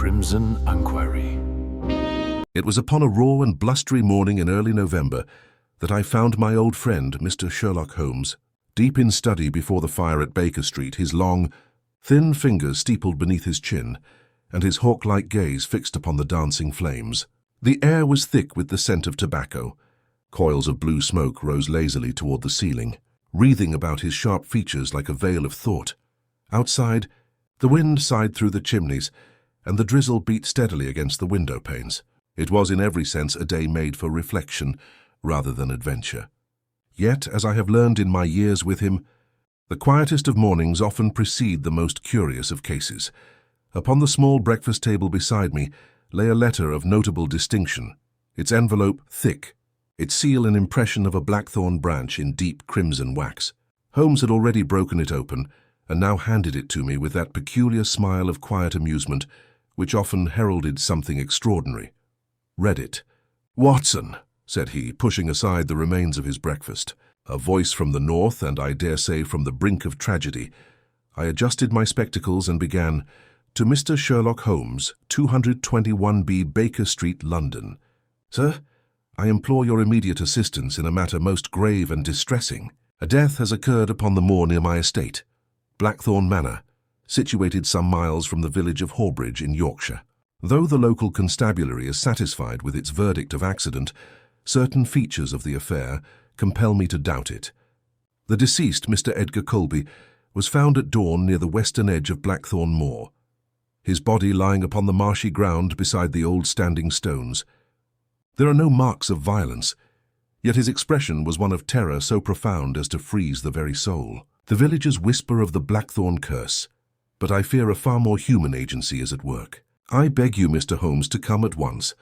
Crimson Inquiry. It was upon a raw and blustery morning in early November that I found my old friend, Mr. Sherlock Holmes, deep in study before the fire at Baker Street, his long, thin fingers steepled beneath his chin, and his hawk-like gaze fixed upon the dancing flames. The air was thick with the scent of tobacco. Coils of blue smoke rose lazily toward the ceiling, wreathing about his sharp features like a veil of thought. Outside, the wind sighed through the chimneys, and the drizzle beat steadily against the window panes. It was in every sense a day made for reflection rather than adventure. Yet, as I have learned in my years with him, the quietest of mornings often precede the most curious of cases. Upon the small breakfast table beside me lay a letter of notable distinction, its envelope thick, its seal an impression of a blackthorn branch in deep crimson wax. Holmes had already broken it open, and now handed it to me with that peculiar smile of quiet amusement which often heralded something extraordinary. Read it. "Watson," said he, pushing aside the remains of his breakfast. A voice from the north, and I dare say from the brink of tragedy. I adjusted my spectacles and began, "To Mr. Sherlock Holmes, 221B Baker Street, London. Sir, I implore your immediate assistance in a matter most grave and distressing. A death has occurred upon the moor near my estate, Blackthorn Manor, situated some miles from the village of Horbridge in Yorkshire. Though the local constabulary is satisfied with its verdict of accident, certain features of the affair compel me to doubt it. The deceased, Mr. Edgar Colby, was found at dawn near the western edge of Blackthorn Moor, his body lying upon the marshy ground beside the old standing stones. There are no marks of violence, yet his expression was one of terror so profound as to freeze the very soul. The villagers whisper of the Blackthorn curse, but I fear a far more human agency is at work. I beg you, Mr. Holmes, to come at once.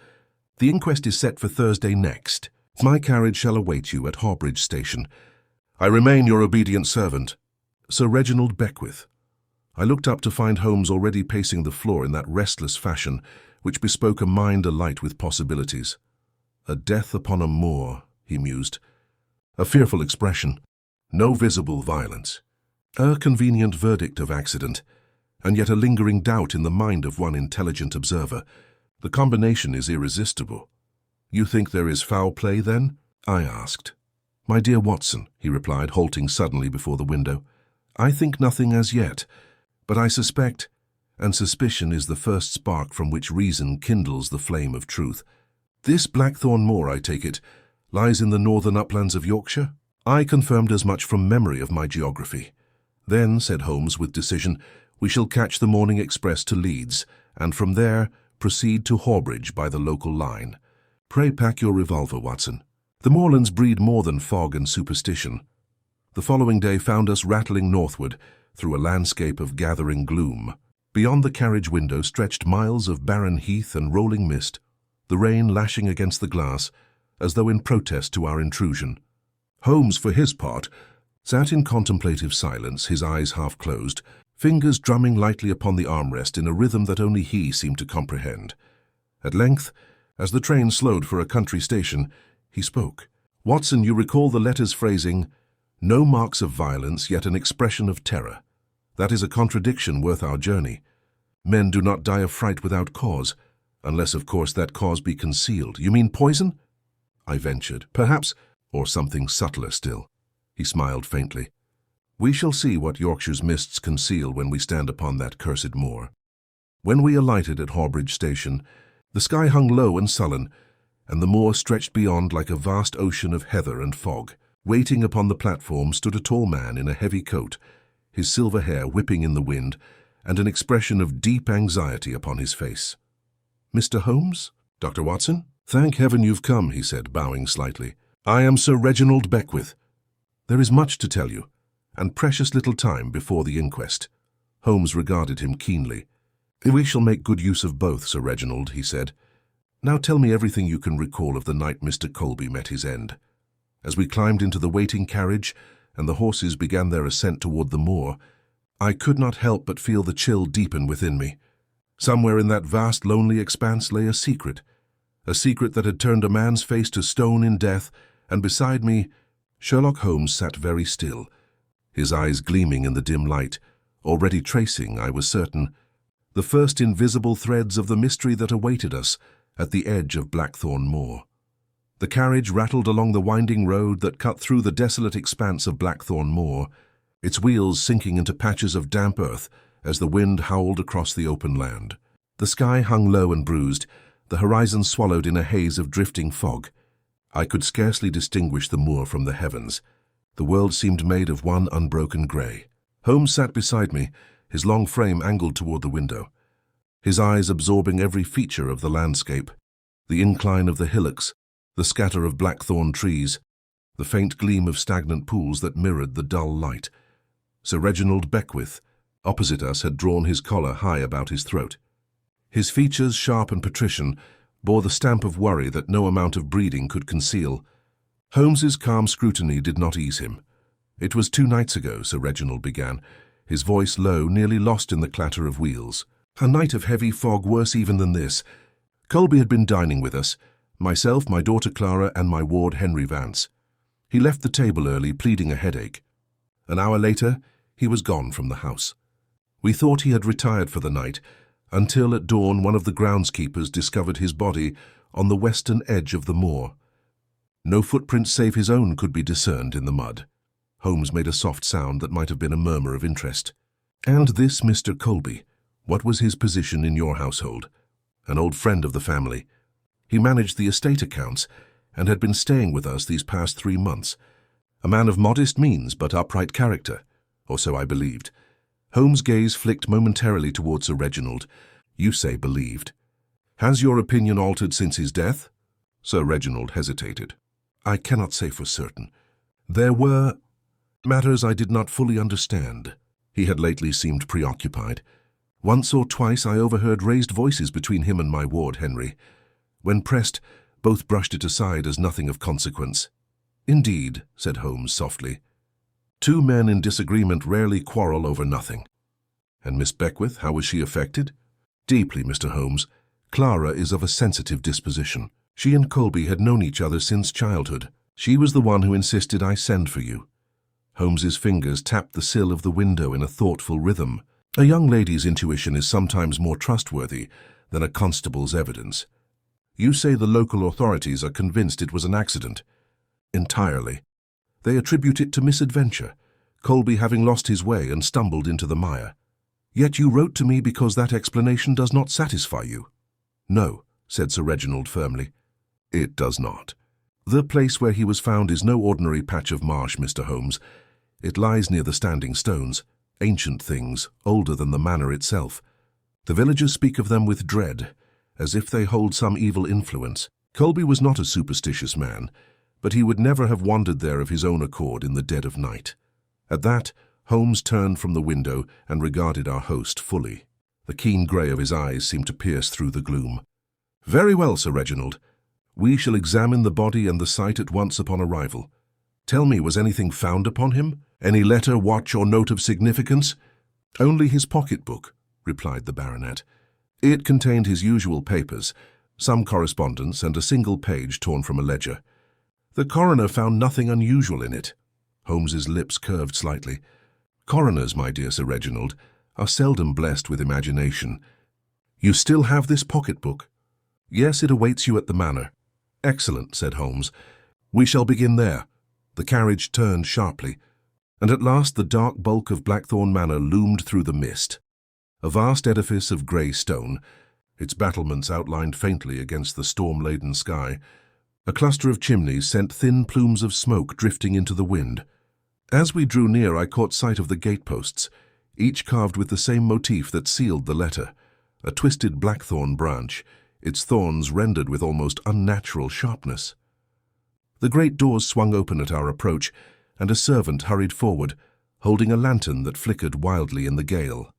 The inquest is set for Thursday next. My carriage shall await you at Horbridge Station. I remain your obedient servant, Sir Reginald Beckwith." I looked up to find Holmes already pacing the floor in that restless fashion which bespoke a mind alight with possibilities. "A death upon a moor," he mused. "A fearful expression. No visible violence. A convenient verdict of accident, and yet a lingering doubt in the mind of one intelligent observer. The combination is irresistible." "You think there is foul play, then?" I asked. "My dear Watson," he replied, halting suddenly before the window, "I think nothing as yet, but I suspect, and suspicion is the first spark from which reason kindles the flame of truth. This Blackthorn Moor, I take it, lies in the northern uplands of Yorkshire?" I confirmed as much from memory of my geography. "Then," said Holmes with decision, "we shall catch the morning express to Leeds, and from there proceed to Horbridge by the local line. Pray pack your revolver, Watson. The moorlands breed more than fog and superstition." The following day found us rattling northward through a landscape of gathering gloom. Beyond the carriage window stretched miles of barren heath and rolling mist, the rain lashing against the glass as though in protest to our intrusion. Holmes, for his part, sat in contemplative silence, his eyes half closed, fingers drumming lightly upon the armrest in a rhythm that only he seemed to comprehend. At length, as the train slowed for a country station, he spoke. "Watson, you recall the letter's phrasing, 'No marks of violence, yet an expression of terror.' That is a contradiction worth our journey. Men do not die of fright without cause, unless, of course, that cause be concealed." "You mean poison?" I ventured. "Perhaps, or something subtler still." He smiled faintly. "We shall see what Yorkshire's mists conceal when we stand upon that cursed moor." When we alighted at Horbridge Station, the sky hung low and sullen, and the moor stretched beyond like a vast ocean of heather and fog. Waiting upon the platform stood a tall man in a heavy coat, his silver hair whipping in the wind, and an expression of deep anxiety upon his face. "Mr. Holmes? Dr. Watson? Thank heaven you've come," he said, bowing slightly. "I am Sir Reginald Beckwith. There is much to tell you, and precious little time before the inquest." Holmes regarded him keenly. "We shall make good use of both, Sir Reginald," he said. "Now tell me everything you can recall of the night Mr. Colby met his end." As we climbed into the waiting carriage and the horses began their ascent toward the moor, I could not help but feel the chill deepen within me. Somewhere in that vast, lonely expanse lay a secret that had turned a man's face to stone in death, and beside me, Sherlock Holmes sat very still, his eyes gleaming in the dim light, already tracing, I was certain, the first invisible threads of the mystery that awaited us at the edge of Blackthorn Moor. The carriage rattled along the winding road that cut through the desolate expanse of Blackthorn Moor, its wheels sinking into patches of damp earth as the wind howled across the open land. The sky hung low and bruised, the horizon swallowed in a haze of drifting fog. I could scarcely distinguish the moor from the heavens. The world seemed made of one unbroken grey. Holmes sat beside me, his long frame angled toward the window, his eyes absorbing every feature of the landscape, the incline of the hillocks, the scatter of blackthorn trees, the faint gleam of stagnant pools that mirrored the dull light. Sir Reginald Beckwith, opposite us, had drawn his collar high about his throat. His features, sharp and patrician, bore the stamp of worry that no amount of breeding could conceal. Holmes's calm scrutiny did not ease him. "It was 2 nights ago," Sir Reginald began, his voice low, nearly lost in the clatter of wheels. "A night of heavy fog, worse even than this. Colby had been dining with us, myself, my daughter Clara, and my ward Henry Vance. He left the table early, pleading a headache. An hour later, he was gone from the house. We thought he had retired for the night, until at dawn one of the groundskeepers discovered his body on the western edge of the moor. No footprints save his own could be discerned in the mud." Holmes made a soft sound that might have been a murmur of interest. "And this Mr. Colby, what was his position in your household?" "An old friend of the family. He managed the estate accounts and had been staying with us these past 3 months. A man of modest means but upright character, or so I believed." Holmes' gaze flicked momentarily towards Sir Reginald. "You say believed. Has your opinion altered since his death?" Sir Reginald hesitated. "I cannot say for certain. There were matters I did not fully understand." He had lately seemed preoccupied. "Once or twice I overheard raised voices between him and my ward Henry. When pressed, both brushed it aside as nothing of consequence." "Indeed," said Holmes softly. "2 men in disagreement rarely quarrel over nothing." "And Miss Beckwith, how was she affected?" "Deeply, Mr. Holmes. Clara is of a sensitive disposition. She and Colby had known each other since childhood. She was the one who insisted I send for you." Holmes's fingers tapped the sill of the window in a thoughtful rhythm. "A young lady's intuition is sometimes more trustworthy than a constable's evidence. You say the local authorities are convinced it was an accident?" "Entirely. They attribute it to misadventure, Colby having lost his way and stumbled into the mire. Yet you wrote to me because that explanation does not satisfy you." "No," said Sir Reginald firmly. "It does not. The place where he was found is no ordinary patch of marsh, Mr. Holmes. It lies near the standing stones, ancient things, older than the manor itself. The villagers speak of them with dread, as if they hold some evil influence. Colby was not a superstitious man, but he would never have wandered there of his own accord in the dead of night." At that, Holmes turned from the window and regarded our host fully. The keen grey of his eyes seemed to pierce through the gloom. "Very well, Sir Reginald. We shall examine the body and the site at once upon arrival. Tell me, was anything found upon him? Any letter, watch, or note of significance?" "Only his pocketbook," replied the baronet. "It contained his usual papers, some correspondence, and a single page torn from a ledger. The coroner found nothing unusual in it." Holmes's lips curved slightly. "Coroners, my dear Sir Reginald, are seldom blessed with imagination. You still have this pocketbook?" "Yes, it awaits you at the manor." "Excellent," said Holmes. "We shall begin there." The carriage turned sharply, and at last the dark bulk of Blackthorn Manor loomed through the mist. A vast edifice of grey stone, its battlements outlined faintly against the storm-laden sky. A cluster of chimneys sent thin plumes of smoke drifting into the wind. As we drew near, I caught sight of the gateposts, each carved with the same motif that sealed the letter, a twisted blackthorn branch, its thorns rendered with almost unnatural sharpness. The great doors swung open at our approach, and a servant hurried forward, holding a lantern that flickered wildly in the gale.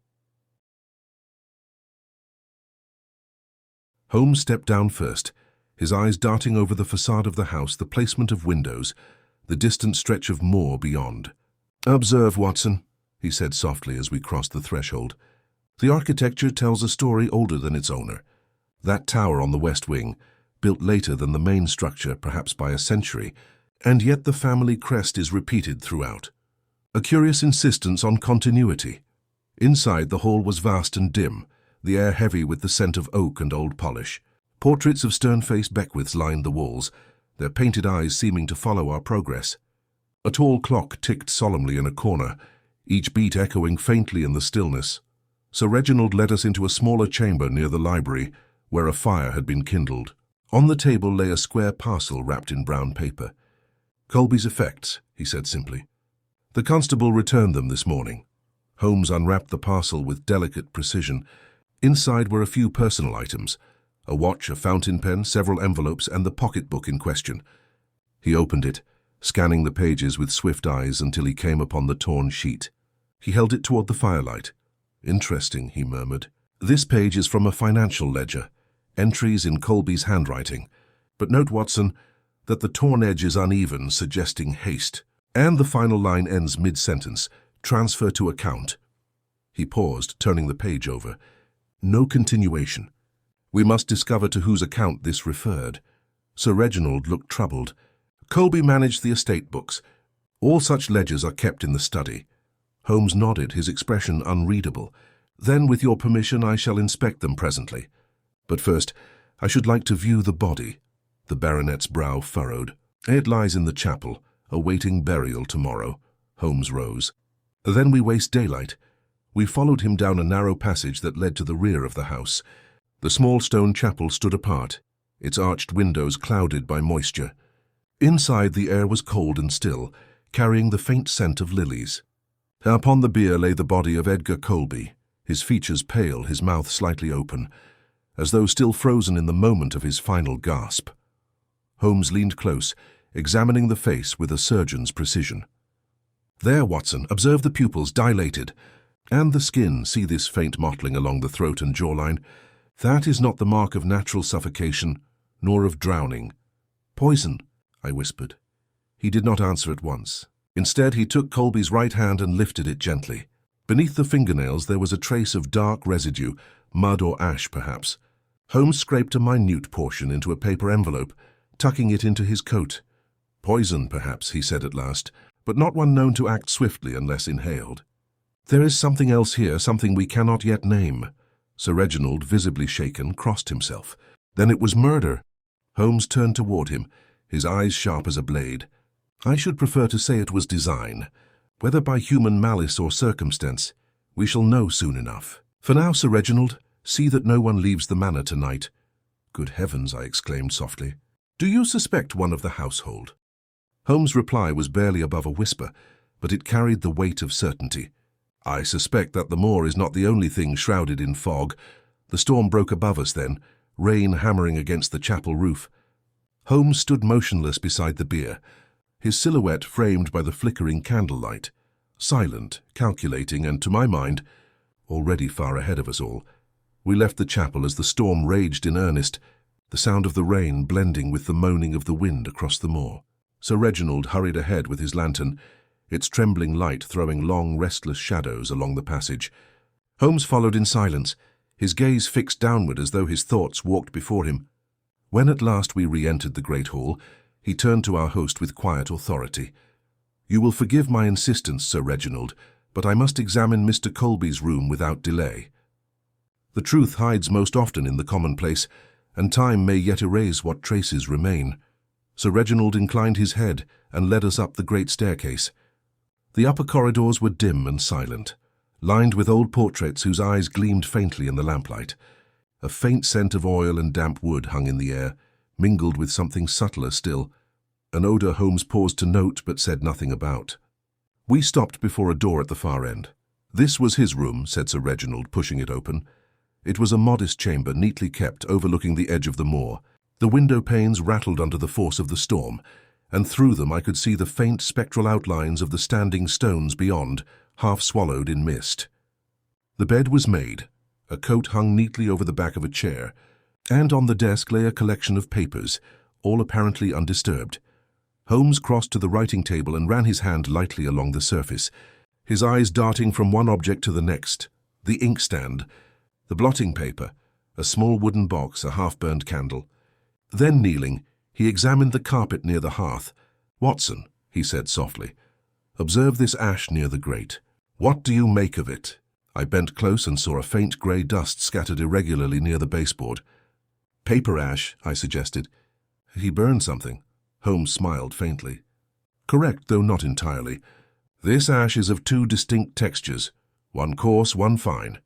Holmes stepped down first, his eyes darting over the facade of the house, the placement of windows, the distant stretch of moor beyond. "Observe, Watson," he said softly as we crossed the threshold. "The architecture tells a story older than its owner. That tower on the west wing, built later than the main structure, perhaps by a century, and yet the family crest is repeated throughout. A curious insistence on continuity. Inside, the hall was vast and dim, the air heavy with the scent of oak and old polish. Portraits of stern-faced Beckwiths lined the walls, their painted eyes seeming to follow our progress. A tall clock ticked solemnly in a corner, each beat echoing faintly in the stillness. Sir Reginald led us into a smaller chamber near the library, where a fire had been kindled. On the table lay a square parcel wrapped in brown paper. "Colby's effects," he said simply. "The constable returned them this morning." Holmes unwrapped the parcel with delicate precision. Inside were a few personal items: a watch, a fountain pen, several envelopes, and the pocketbook in question. He opened it, scanning the pages with swift eyes until he came upon the torn sheet. He held it toward the firelight. "Interesting," he murmured. "This page is from a financial ledger, entries in Colby's handwriting. But note, Watson, that the torn edge is uneven, suggesting haste. And the final line ends mid-sentence, transfer to account." He paused, turning the page over. "No continuation. We must discover to whose account this referred." Sir Reginald looked troubled. "Colby managed the estate books. All such ledgers are kept in the study." Holmes nodded, his expression unreadable. "Then, with your permission, I shall inspect them presently. But first, I should like to view the body." The baronet's brow furrowed. "It lies in the chapel, awaiting burial tomorrow." Holmes rose. "Then we waste daylight." We followed him down a narrow passage that led to the rear of the house. The small stone chapel stood apart, its arched windows clouded by moisture. Inside, the air was cold and still, carrying the faint scent of lilies. Upon the bier lay the body of Edgar Colby, his features pale, his mouth slightly open, as though still frozen in the moment of his final gasp. Holmes leaned close, examining the face with a surgeon's precision. "There, Watson, observe the pupils dilated. And the skin, see this faint mottling along the throat and jawline? That is not the mark of natural suffocation, nor of drowning." "Poison," I whispered. He did not answer at once. Instead, he took Colby's right hand and lifted it gently. Beneath the fingernails there was a trace of dark residue, mud or ash perhaps. Holmes scraped a minute portion into a paper envelope, tucking it into his coat. "Poison, perhaps," he said at last, "but not one known to act swiftly unless inhaled. There is something else here, something we cannot yet name." Sir Reginald, visibly shaken, crossed himself. "Then it was murder." Holmes turned toward him, his eyes sharp as a blade. "I should prefer to say it was design. Whether by human malice or circumstance, we shall know soon enough. For now, Sir Reginald, see that no one leaves the manor tonight." "Good heavens," I exclaimed softly. "Do you suspect one of the household?" Holmes' reply was barely above a whisper, but it carried the weight of certainty. "I suspect that the moor is not the only thing shrouded in fog." The storm broke above us then, rain hammering against the chapel roof. Holmes stood motionless beside the bier, his silhouette framed by the flickering candlelight, silent, calculating, and, to my mind, already far ahead of us all. We left the chapel as the storm raged in earnest, the sound of the rain blending with the moaning of the wind across the moor. Sir Reginald hurried ahead with his lantern, its trembling light throwing long, restless shadows along the passage. Holmes followed in silence, his gaze fixed downward as though his thoughts walked before him. When at last we re-entered the great hall, he turned to our host with quiet authority. "You will forgive my insistence, Sir Reginald, but I must examine Mr. Colby's room without delay. The truth hides most often in the commonplace, and time may yet erase what traces remain." Sir Reginald inclined his head and led us up the great staircase. The upper corridors were dim and silent, lined with old portraits whose eyes gleamed faintly in the lamplight. A faint scent of oil and damp wood hung in the air, mingled with something subtler still, an odour Holmes paused to note but said nothing about. We stopped before a door at the far end. "This was his room," said Sir Reginald, pushing it open. It was a modest chamber, neatly kept, overlooking the edge of the moor. The window panes rattled under the force of the storm, and through them I could see the faint spectral outlines of the standing stones beyond, half swallowed in mist. The bed was made. A coat hung neatly over the back of a chair, and on the desk lay a collection of papers, all apparently undisturbed. Holmes crossed to the writing table and ran his hand lightly along the surface, his eyes darting from one object to the next: the inkstand, the blotting paper, a small wooden box, a half-burned candle. Then, kneeling, he examined the carpet near the hearth. "Watson," he said softly, "observe this ash near the grate. What do you make of it?" I bent close and saw a faint grey dust scattered irregularly near the baseboard. "Paper ash," I suggested. "He burned something." Holmes smiled faintly. "Correct, though not entirely. This ash is of two distinct textures, one coarse, one fine.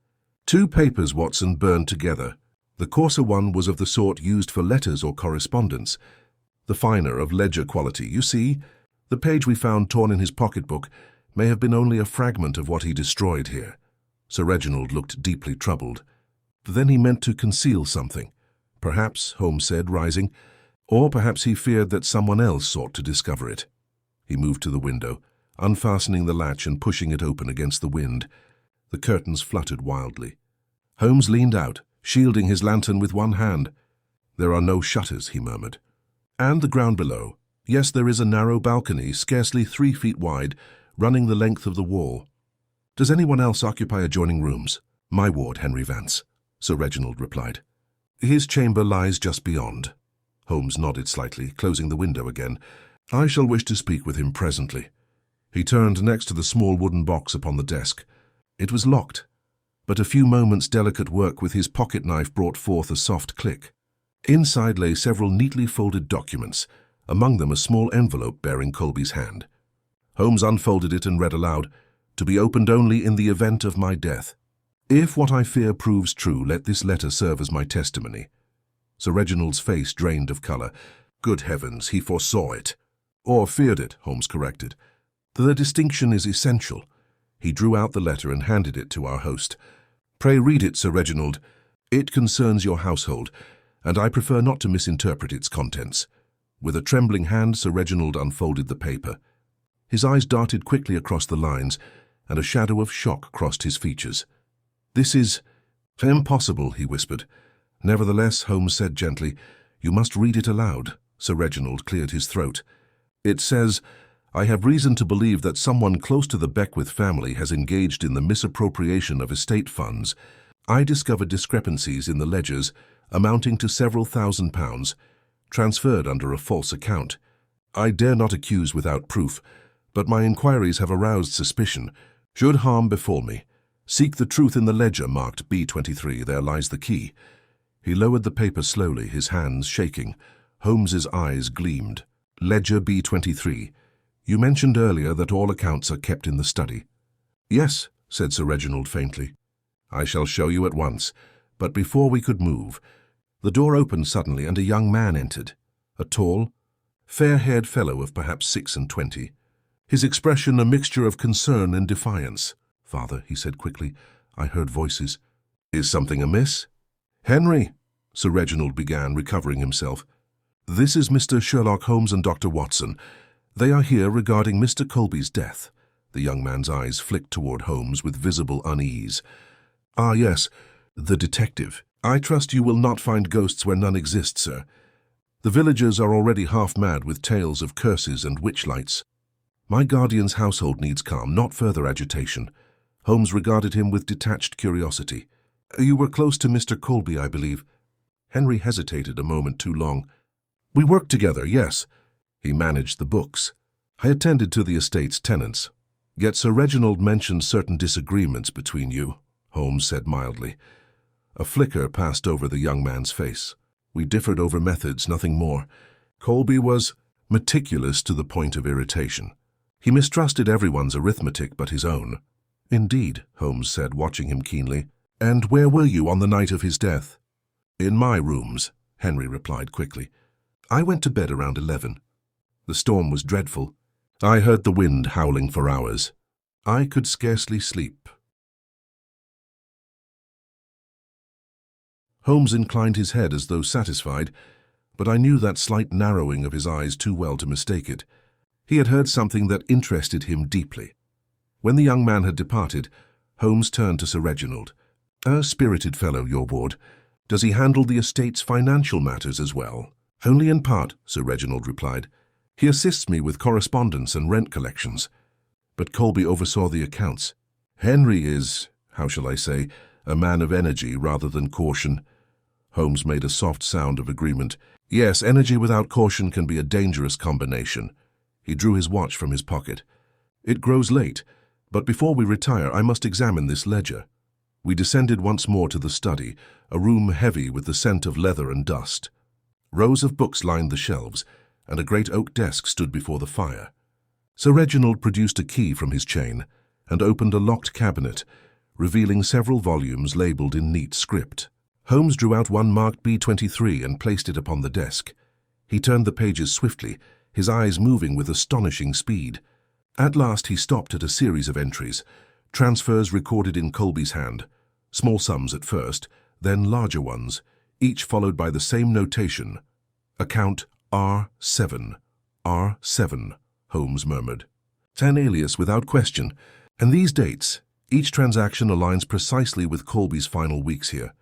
Two papers, Watson, burned together. The coarser one was of the sort used for letters or correspondence, the finer of ledger quality. You see, the page we found torn in his pocketbook may have been only a fragment of what he destroyed here." Sir Reginald looked deeply troubled. "Then he meant to conceal something. Perhaps," Holmes said, rising, "or perhaps he feared that someone else sought to discover it." He moved to the window, unfastening the latch and pushing it open against the wind. The curtains fluttered wildly. Holmes leaned out, shielding his lantern with one hand. "There are no shutters," he murmured. "And the ground below. Yes, there is a narrow balcony, scarcely 3 feet wide, running the length of the wall. Does anyone else occupy adjoining rooms?" "My ward, Henry Vance," Sir Reginald replied. "His chamber lies just beyond." Holmes nodded slightly, closing the window again. "I shall wish to speak with him presently." He turned next to the small wooden box upon the desk. It was locked, but a few moments' delicate work with his pocket-knife brought forth a soft click. Inside lay several neatly folded documents, among them a small envelope bearing Colby's hand. Holmes unfolded it and read aloud, "To be opened only in the event of my death. If what I fear proves true, let this letter serve as my testimony." Sir Reginald's face drained of colour. "Good heavens, he foresaw it." "Or feared it," Holmes corrected. "The distinction is essential." He drew out the letter and handed it to our host. "Pray read it, Sir Reginald. It concerns your household, and I prefer not to misinterpret its contents." With a trembling hand, Sir Reginald unfolded the paper. His eyes darted quickly across the lines, and a shadow of shock crossed his features. "This is impossible," he whispered. "Nevertheless," Holmes said gently, "you must read it aloud." Sir Reginald cleared his throat. "It says, 'I have reason to believe that someone close to the Beckwith family has engaged in the misappropriation of estate funds. I discovered discrepancies in the ledgers amounting to several £1,000s, transferred under a false account. I dare not accuse without proof, but my inquiries have aroused suspicion. Should harm befall me, seek the truth in the ledger marked B23, there lies the key." He lowered the paper slowly, his hands shaking. Holmes's eyes gleamed. "Ledger B23. You mentioned earlier that all accounts are kept in the study." "Yes," said Sir Reginald faintly. "I shall show you at once." But before we could move, the door opened suddenly and a young man entered. A tall, fair-haired fellow of perhaps 26. His expression a mixture of concern and defiance. "Father," he said quickly, "I heard voices." "Is something amiss?" "Henry," Sir Reginald began, recovering himself. "This is Mr. Sherlock Holmes and Dr. Watson. They are here regarding Mr. Colby's death." The young man's eyes flicked toward Holmes with visible unease. "Ah, yes, the detective. I trust you will not find ghosts where none exist, sir. The villagers are already half-mad with tales of curses and witch-lights. My guardian's household needs calm, not further agitation." Holmes regarded him with detached curiosity. "You were close to Mr. Colby, I believe." Henry hesitated a moment too long. "We worked together, yes. He managed the books. I attended to the estate's tenants. Yet Sir Reginald mentioned certain disagreements between you," Holmes said mildly. A flicker passed over the young man's face. "We differed over methods, nothing more. Colby was meticulous to the point of irritation. He mistrusted everyone's arithmetic but his own." "Indeed," Holmes said, watching him keenly. "And where were you on the night of his death?" "In my rooms," Henry replied quickly. "I went to bed around 11. The storm was dreadful. I heard the wind howling for hours. I could scarcely sleep." Holmes inclined his head as though satisfied, but I knew that slight narrowing of his eyes too well to mistake it. He had heard something that interested him deeply. When the young man had departed, Holmes turned to Sir Reginald. "A spirited fellow, your ward. Does he handle the estate's financial matters as well?" "Only in part," Sir Reginald replied. "He assists me with correspondence and rent collections." But Colby oversaw the accounts. "Henry is, how shall I say, a man of energy rather than caution." Holmes made a soft sound of agreement. "Yes, energy without caution can be a dangerous combination." He drew his watch from his pocket. "It grows late, but before we retire I must examine this ledger." We descended once more to the study, a room heavy with the scent of leather and dust. Rows of books lined the shelves, and a great oak desk stood before the fire. Sir Reginald produced a key from his chain and opened a locked cabinet, revealing several volumes labelled in neat script. Holmes drew out one marked B23 and placed it upon the desk. He turned the pages swiftly, his eyes moving with astonishing speed. At last he stopped at a series of entries, transfers recorded in Colby's hand, small sums at first, then larger ones, each followed by the same notation. Account R7. R7, Holmes murmured. An alias without question, and these dates, each transaction aligns precisely with Colby's final weeks here.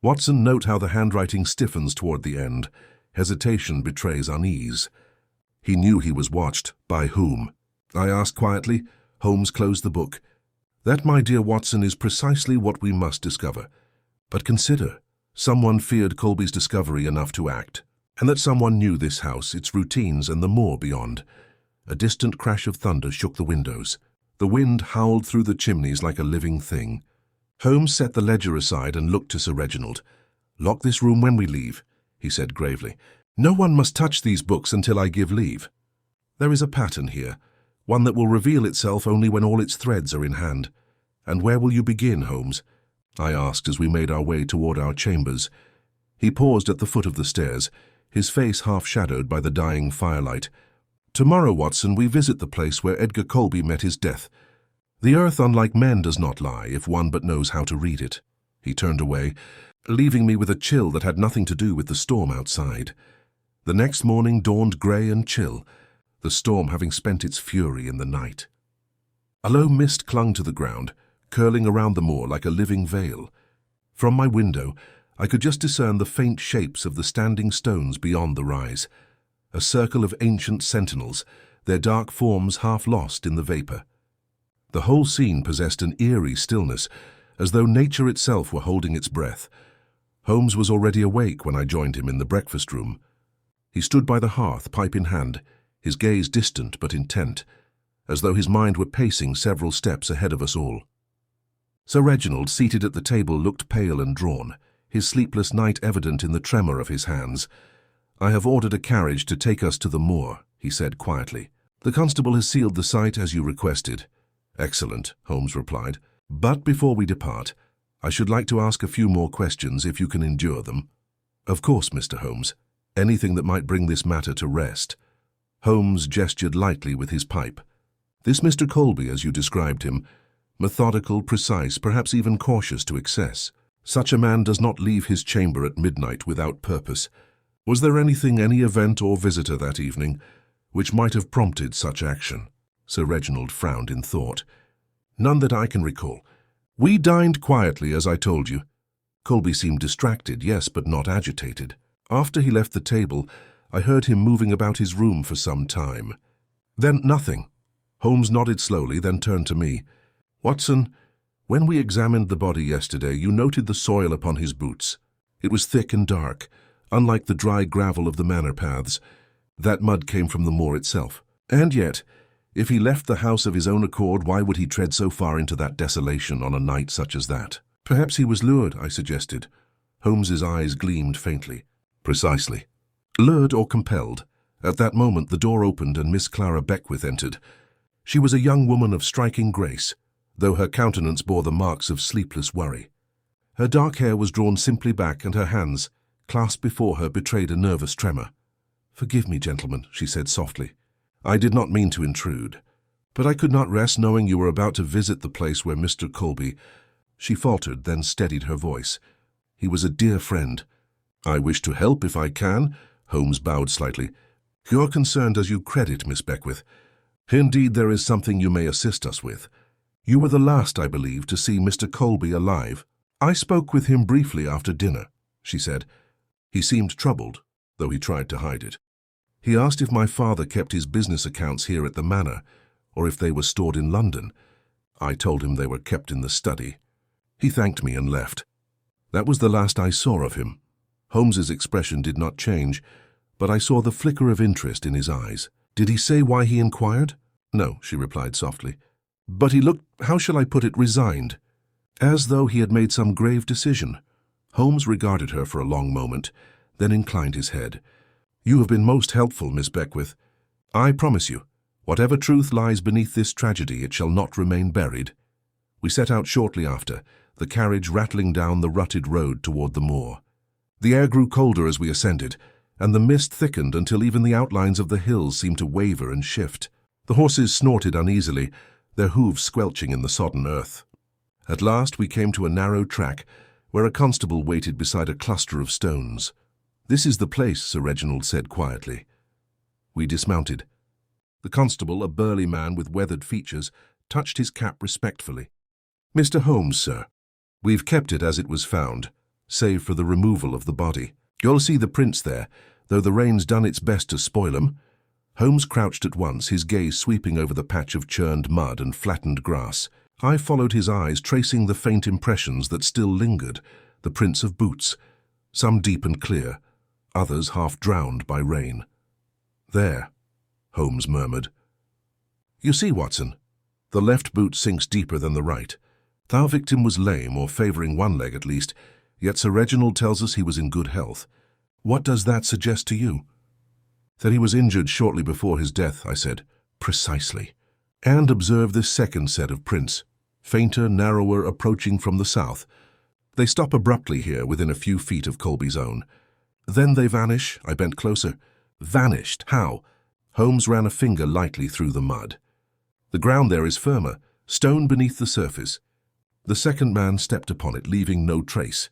Watson, note how the handwriting stiffens toward the end. Hesitation betrays unease. He knew he was watched. By whom? I asked quietly. Holmes closed the book. That, my dear Watson, is precisely what we must discover. But consider, someone feared Colby's discovery enough to act, and that someone knew this house, its routines, and the moor beyond. A distant crash of thunder shook the windows. The wind howled through the chimneys like a living thing. Holmes set the ledger aside and looked to Sir Reginald. "Lock this room when we leave," he said gravely. "No one must touch these books until I give leave. There is a pattern here, one that will reveal itself only when all its threads are in hand. And where will you begin, Holmes?" I asked as we made our way toward our chambers. He paused at the foot of the stairs, his face half-shadowed by the dying firelight. "Tomorrow, Watson, we visit the place where Edgar Colby met his death. The earth, unlike men, does not lie, if one but knows how to read it." He turned away, leaving me with a chill that had nothing to do with the storm outside. The next morning dawned grey and chill, the storm having spent its fury in the night. A low mist clung to the ground, curling around the moor like a living veil. From my window, I could just discern the faint shapes of the standing stones beyond the rise, a circle of ancient sentinels, their dark forms half lost in the vapour. The whole scene possessed an eerie stillness, as though nature itself were holding its breath. Holmes was already awake when I joined him in the breakfast room. He stood by the hearth, pipe in hand, his gaze distant but intent, as though his mind were pacing several steps ahead of us all. Sir Reginald, seated at the table, looked pale and drawn, his sleepless night evident in the tremor of his hands. "I have ordered a carriage to take us to the moor," he said quietly. "The constable has sealed the site as you requested." "Excellent," Holmes replied. "But before we depart, I should like to ask a few more questions if you can endure them." "Of course, Mr. Holmes. Anything that might bring this matter to rest." Holmes gestured lightly with his pipe. "This Mr. Colby, as you described him, methodical, precise, perhaps even cautious to excess. Such a man does not leave his chamber at midnight without purpose. Was there anything, any event or visitor that evening, which might have prompted such action?" Sir Reginald frowned in thought. "None that I can recall. We dined quietly, as I told you." Colby seemed distracted, yes, but not agitated. "After he left the table, I heard him moving about his room for some time. Then nothing." Holmes nodded slowly, then turned to me. "Watson, when we examined the body yesterday, you noted the soil upon his boots. It was thick and dark, unlike the dry gravel of the manor paths. That mud came from the moor itself. And yet, if he left the house of his own accord, why would he tread so far into that desolation on a night such as that?" "Perhaps he was lured," I suggested. Holmes's eyes gleamed faintly. "Precisely. Lured or compelled." At that moment the door opened and Miss Clara Beckwith entered. She was a young woman of striking grace, though her countenance bore the marks of sleepless worry. Her dark hair was drawn simply back, and her hands, clasped before her, betrayed a nervous tremor. "Forgive me, gentlemen," she said softly. "I did not mean to intrude, but I could not rest knowing you were about to visit the place where Mr. Colby—" She faltered, then steadied her voice. "He was a dear friend." "I wish to help if I can." Holmes bowed slightly. "You're concerned as you credit, Miss Beckwith. Indeed, there is something you may assist us with. You were the last, I believe, to see Mr. Colby alive." "I spoke with him briefly after dinner," she said. "He seemed troubled, though he tried to hide it. He asked if my father kept his business accounts here at the manor, or if they were stored in London. I told him they were kept in the study. He thanked me and left. That was the last I saw of him." Holmes's expression did not change, but I saw the flicker of interest in his eyes. "Did he say why he inquired?" "No," she replied softly. "But he looked, how shall I put it, resigned. as though he had made some grave decision. Holmes regarded her for a long moment, then inclined his head. "You have been most helpful, Miss Beckwith. I promise you, whatever truth lies beneath this tragedy, it shall not remain buried." We set out shortly after, the carriage rattling down the rutted road toward the moor. The air grew colder as we ascended, and the mist thickened until even the outlines of the hills seemed to waver and shift. The horses snorted uneasily, their hooves squelching in the sodden earth. At last we came to a narrow track, where a constable waited beside a cluster of stones. "This is the place," Sir Reginald said quietly. We dismounted. The constable, a burly man with weathered features, touched his cap respectfully. "Mr. Holmes, sir. We've kept it as it was found, save for the removal of the body. You'll see the prints there, though the rain's done its best to spoil 'em." Holmes crouched at once, his gaze sweeping over the patch of churned mud and flattened grass. I followed his eyes, tracing the faint impressions that still lingered, the prints of boots, some deep and clear, others half drowned by rain. "There," Holmes murmured. "You see, Watson, the left boot sinks deeper than the right. Our victim was lame, or favouring one leg at least, yet Sir Reginald tells us he was in good health. What does that suggest to you?" "That he was injured shortly before his death," I said. "Precisely. And observe this second set of prints, fainter, narrower, approaching from the south. They stop abruptly here, within a few feet of Colby's own. Then they vanish." I bent closer. "Vanished? How?" Holmes ran a finger lightly through the mud. "The ground there is firmer, stone beneath the surface. The second man stepped upon it, leaving no trace.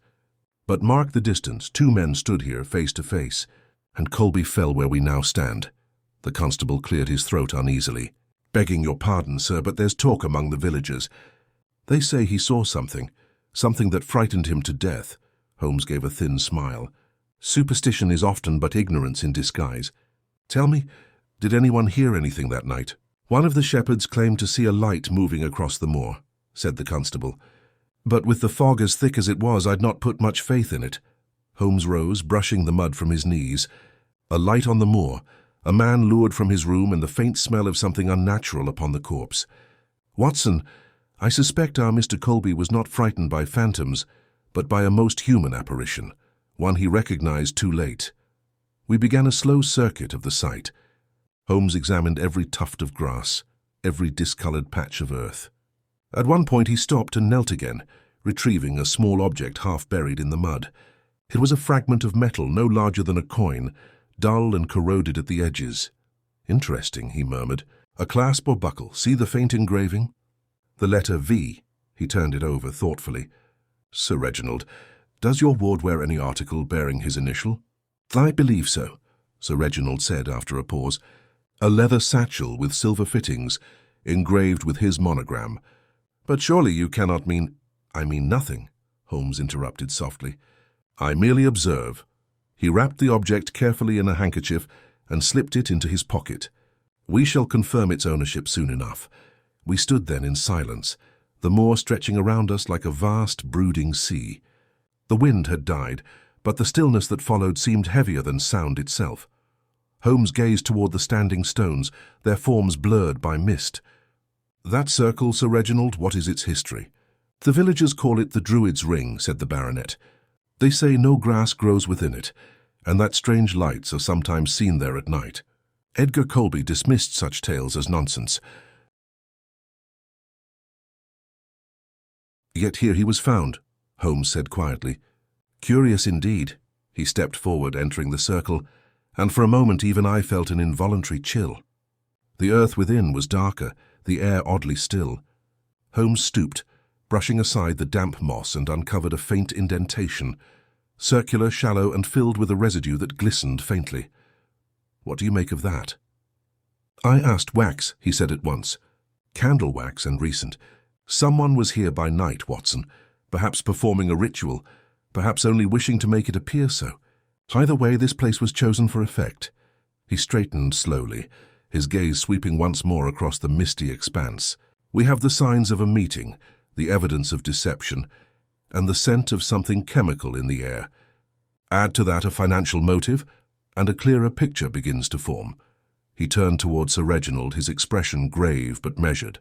But mark the distance. 2 men stood here, face to face, and Colby fell where we now stand." The constable cleared his throat uneasily. "Begging your pardon, sir, but there's talk among the villagers. They say he saw something that frightened him to death." Holmes gave a thin smile. "Superstition is often but ignorance in disguise. Tell me, did anyone hear anything that night?" "One of the shepherds claimed to see a light moving across the moor," said the constable. "But with the fog as thick as it was, I'd not put much faith in it." Holmes rose, brushing the mud from his knees. "A light on the moor, a man lured from his room, and the faint smell of something unnatural upon the corpse. Watson, I suspect our Mr. Colby was not frightened by phantoms, but by a most human apparition, one he recognized too late." We began a slow circuit of the site. Holmes examined every tuft of grass, every discolored patch of earth. At one point he stopped and knelt again, retrieving a small object half buried in the mud. It was a fragment of metal no larger than a coin, dull and corroded at the edges. "Interesting," he murmured. "A clasp or buckle. See the faint engraving?" "The letter V." He turned it over thoughtfully. "Sir Reginald, does your ward wear any article bearing his initial?" "I believe so," Sir Reginald said after a pause. "A leather satchel with silver fittings, engraved with his monogram. But surely you cannot mean—" "I mean nothing," Holmes interrupted softly. "I merely observe." He wrapped the object carefully in a handkerchief and slipped it into his pocket. "We shall confirm its ownership soon enough." We stood then in silence, the moor stretching around us like a vast, brooding sea. The wind had died, but the stillness that followed seemed heavier than sound itself. Holmes gazed toward the standing stones, their forms blurred by mist. "That circle, Sir Reginald, what is its history?" "The villagers call it the Druid's Ring," said the baronet. "They say no grass grows within it, and that strange lights are sometimes seen there at night." Edgar Colby dismissed such tales as nonsense. "Yet here he was found," Holmes said quietly. "Curious indeed." He stepped forward, entering the circle, and for a moment even I felt an involuntary chill. The earth within was darker, the air oddly still. Holmes stooped, brushing aside the damp moss, and uncovered a faint indentation, circular, shallow, and filled with a residue that glistened faintly. "What do you make of that?" "I asked wax," he said at once. "Candle wax and recent. Someone was here by night, Watson, perhaps performing a ritual, perhaps only wishing to make it appear so. Either way, this place was chosen for effect." He straightened slowly, his gaze sweeping once more across the misty expanse. "We have the signs of a meeting, the evidence of deception, and the scent of something chemical in the air. Add to that a financial motive, and a clearer picture begins to form." He turned towards Sir Reginald, his expression grave but measured.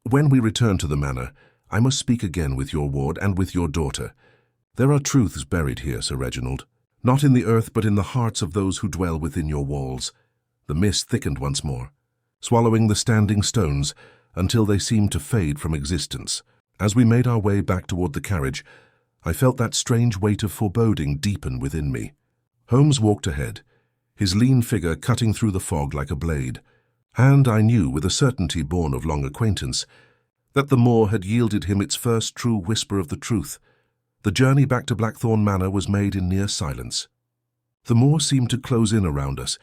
"When we return to the manor, I must speak again with your ward and with your daughter. There are truths buried here, Sir Reginald, not in the earth but in the hearts of those who dwell within your walls. The mist thickened once more, swallowing the standing stones until they seemed to fade from existence. As we made our way back toward the carriage, I felt that strange weight of foreboding deepen within me. Holmes walked ahead, his lean figure cutting through the fog like a blade, and I knew with a certainty born of long acquaintance that the moor had yielded him its first true whisper of the truth. The journey back to Blackthorn Manor was made in near silence. The moor seemed to close in around us,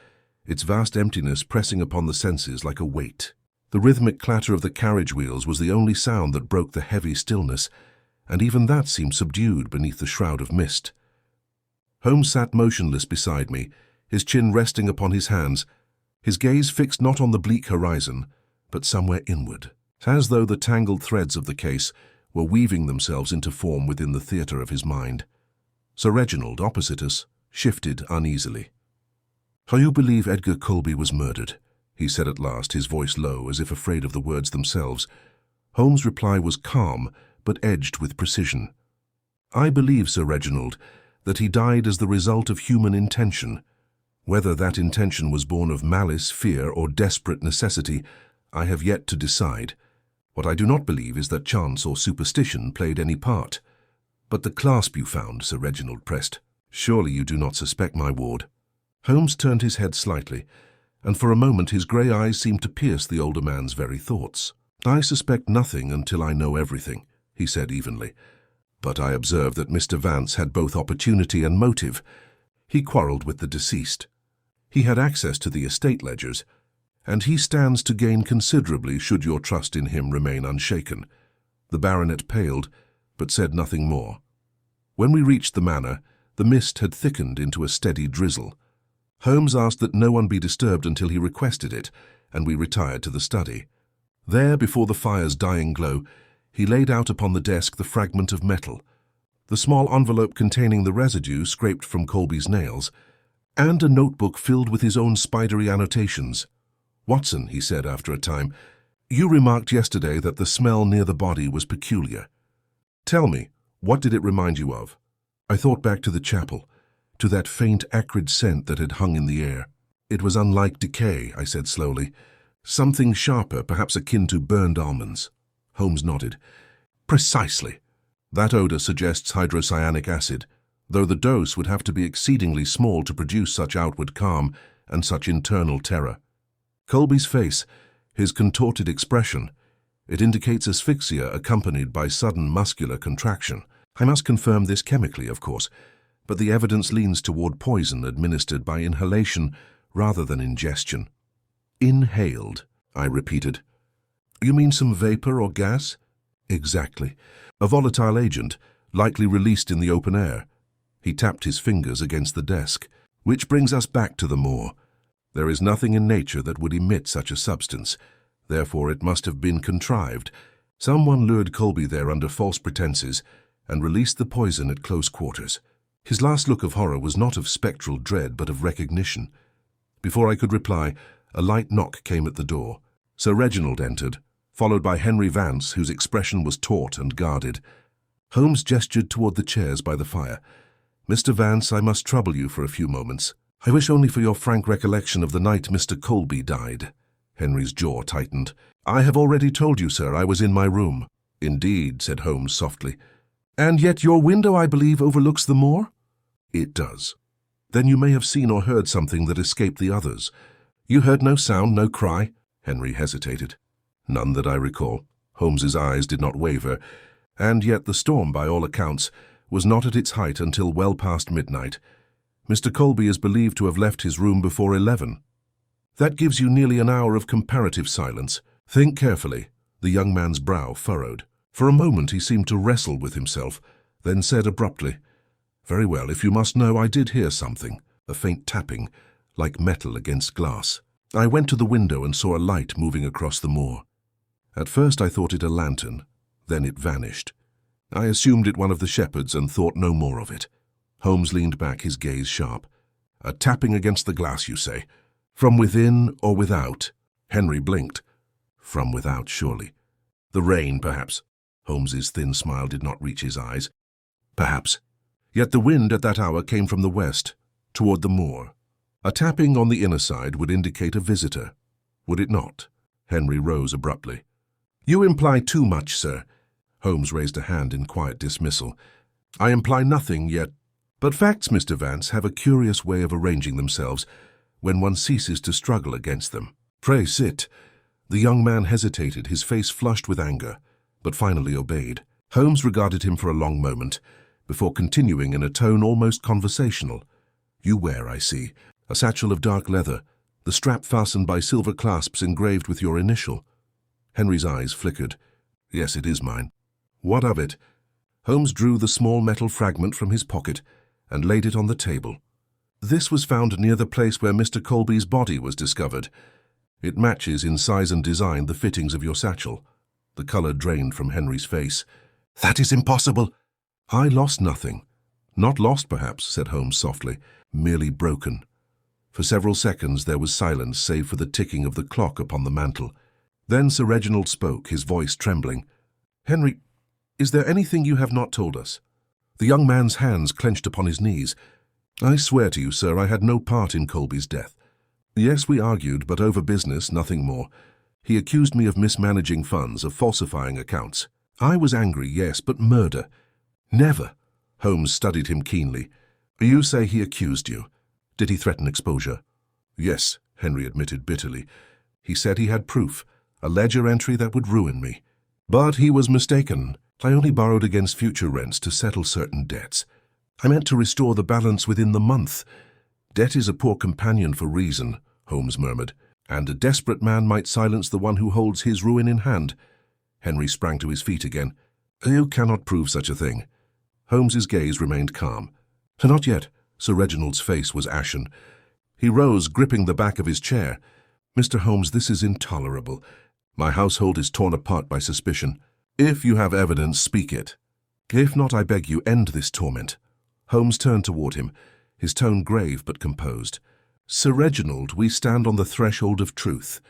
its vast emptiness pressing upon the senses like a weight. The rhythmic clatter of the carriage wheels was the only sound that broke the heavy stillness, and even that seemed subdued beneath the shroud of mist. Holmes sat motionless beside me, his chin resting upon his hands, his gaze fixed not on the bleak horizon, but somewhere inward, as though the tangled threads of the case were weaving themselves into form within the theatre of his mind. Sir Reginald, opposite us, shifted uneasily. "So you believe Edgar Colby was murdered?" he said at last, his voice low, as if afraid of the words themselves. Holmes' reply was calm, but edged with precision. "I believe, Sir Reginald, that he died as the result of human intention. Whether that intention was born of malice, fear, or desperate necessity, I have yet to decide. What I do not believe is that chance or superstition played any part." "But the clasp you found," Sir Reginald pressed. "Surely you do not suspect my ward?" Holmes turned his head slightly, and for a moment his grey eyes seemed to pierce the older man's very thoughts. "I suspect nothing until I know everything," he said evenly. "But I observe that Mr. Vance had both opportunity and motive. He quarrelled with the deceased. He had access to the estate ledgers, and he stands to gain considerably should your trust in him remain unshaken." The baronet paled, but said nothing more. When we reached the manor, the mist had thickened into a steady drizzle. Holmes asked that no one be disturbed until he requested it, and we retired to the study. There, before the fire's dying glow, he laid out upon the desk the fragment of metal, the small envelope containing the residue scraped from Colby's nails, and a notebook filled with his own spidery annotations. "Watson," he said after a time, "you remarked yesterday that the smell near the body was peculiar. Tell me, what did it remind you of?" I thought back to the chapel, to that faint acrid scent that had hung in the air. "It was unlike decay," I said slowly. "Something sharper, perhaps akin to burned almonds." Holmes nodded. "Precisely. That odor suggests hydrocyanic acid, though the dose would have to be exceedingly small to produce such outward calm and such internal terror. Colby's face, his contorted expression, it indicates asphyxia accompanied by sudden muscular contraction. I must confirm this chemically, of course, but the evidence leans toward poison administered by inhalation rather than ingestion." "Inhaled," I repeated. "You mean some vapor or gas?" "Exactly. A volatile agent, likely released in the open air." He tapped his fingers against the desk. "Which brings us back to the moor. There is nothing in nature that would emit such a substance. Therefore it must have been contrived. Someone lured Colby there under false pretenses and released the poison at close quarters." His last look of horror was not of spectral dread, but of recognition. Before I could reply, a light knock came at the door. Sir Reginald entered, followed by Henry Vance, whose expression was taut and guarded. Holmes gestured toward the chairs by the fire. "Mr. Vance, I must trouble you for a few moments. I wish only for your frank recollection of the night Mr. Colby died." Henry's jaw tightened. "I have already told you, sir, I was in my room." "Indeed," said Holmes softly. "And yet your window, I believe, overlooks the moor?" "It does." "Then you may have seen or heard something that escaped the others." "You heard no sound, no cry?" Henry hesitated. "None that I recall." Holmes's eyes did not waver, and yet the storm, by all accounts, was not at its height until well past midnight. Mr. Colby is believed to have left his room before 11. "That gives you nearly an hour of comparative silence. Think carefully." The young man's brow furrowed. For a moment he seemed to wrestle with himself, then said abruptly, "Very well, if you must know, I did hear something, a faint tapping, like metal against glass. I went to the window and saw a light moving across the moor. At first I thought it a lantern, then it vanished. I assumed it one of the shepherds and thought no more of it." Holmes leaned back, his gaze sharp. "A tapping against the glass, you say? From within or without?" Henry blinked. "From without, surely. The rain, perhaps." Holmes's thin smile did not reach his eyes. Perhaps. Yet the wind at that hour came from the west, toward the moor. A tapping on the inner side would indicate a visitor, would it not? Henry rose abruptly. You imply too much, sir. Holmes raised a hand in quiet dismissal. I imply nothing yet. But facts, Mr. Vance, have a curious way of arranging themselves when one ceases to struggle against them. Pray sit. The young man hesitated, his face flushed with anger, but finally obeyed. Holmes regarded him for a long moment, before continuing in a tone almost conversational. You wear, I see, a satchel of dark leather, the strap fastened by silver clasps engraved with your initial. Henry's eyes flickered. Yes, it is mine. What of it? Holmes drew the small metal fragment from his pocket and laid it on the table. This was found near the place where Mr. Colby's body was discovered. It matches in size and design the fittings of your satchel. The color drained from Henry's face. That is impossible. I lost nothing. Not lost, perhaps, said Holmes softly, merely broken. For several seconds there was silence save for the ticking of the clock upon the mantel. Then Sir Reginald spoke, his voice trembling. Henry, is there anything you have not told us? The young man's hands clenched upon his knees. I swear to you, sir, I had no part in Colby's death. Yes, we argued, but over business, nothing more. He accused me of mismanaging funds, of falsifying accounts. I was angry, yes, but murder. Never. Holmes studied him keenly. You say he accused you. Did he threaten exposure? Yes, Henry admitted bitterly. He said he had proof, a ledger entry that would ruin me. But he was mistaken. I only borrowed against future rents to settle certain debts. I meant to restore the balance within the month. Debt is a poor companion for reason, Holmes murmured, and a desperate man might silence the one who holds his ruin in hand. Henry sprang to his feet again. You cannot prove such a thing. Holmes's gaze remained calm. Not yet. Sir Reginald's face was ashen. He rose, gripping the back of his chair. Mr. Holmes, this is intolerable. My household is torn apart by suspicion. If you have evidence, speak it. If not, I beg you, end this torment. Holmes turned toward him, his tone grave but composed. Sir Reginald, we stand on the threshold of truth.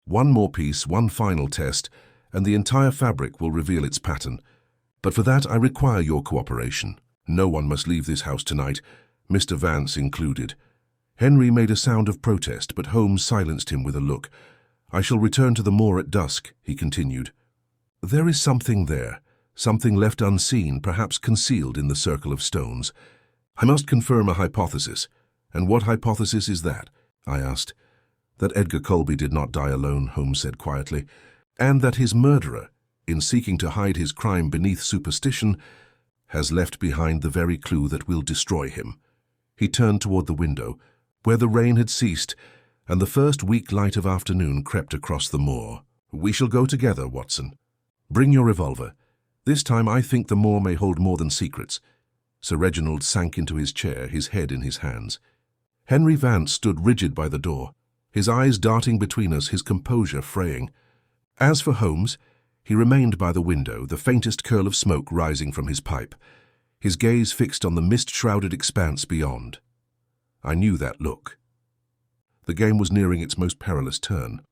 One more piece, one final test, and the entire fabric will reveal its pattern. But for that I require your cooperation. No one must leave this house tonight, Mr. Vance included. Henry made a sound of protest, but Holmes silenced him with a look. I shall return to the moor at dusk, he continued. There is something there, something left unseen, perhaps concealed in the circle of stones. I must confirm a hypothesis. And what hypothesis is that? I asked. That Edgar Colby did not die alone, Holmes said quietly, and that his murderer, in seeking to hide his crime beneath superstition, has left behind the very clue that will destroy him. He turned toward the window, where the rain had ceased, and the first weak light of afternoon crept across the moor. We shall go together, Watson. Bring your revolver. This time I think the moor may hold more than secrets. Sir Reginald sank into his chair, his head in his hands. Henry Vance stood rigid by the door, his eyes darting between us, his composure fraying. As for Holmes, he remained by the window, the faintest curl of smoke rising from his pipe, his gaze fixed on the mist-shrouded expanse beyond. I knew that look. The game was nearing its most perilous turn.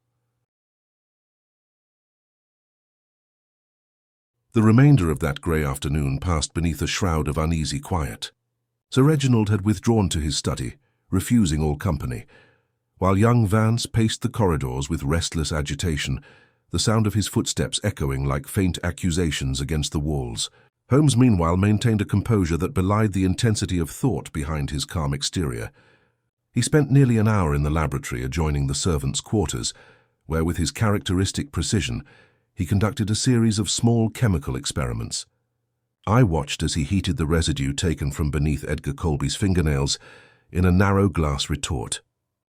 The remainder of that grey afternoon passed beneath a shroud of uneasy quiet. Sir Reginald had withdrawn to his study, refusing all company, while young Vance paced the corridors with restless agitation, the sound of his footsteps echoing like faint accusations against the walls. Holmes, meanwhile, maintained a composure that belied the intensity of thought behind his calm exterior. He spent nearly an hour in the laboratory adjoining the servants' quarters, where, with his characteristic precision, he conducted a series of small chemical experiments. I watched as he heated the residue taken from beneath Edgar Colby's fingernails in a narrow glass retort.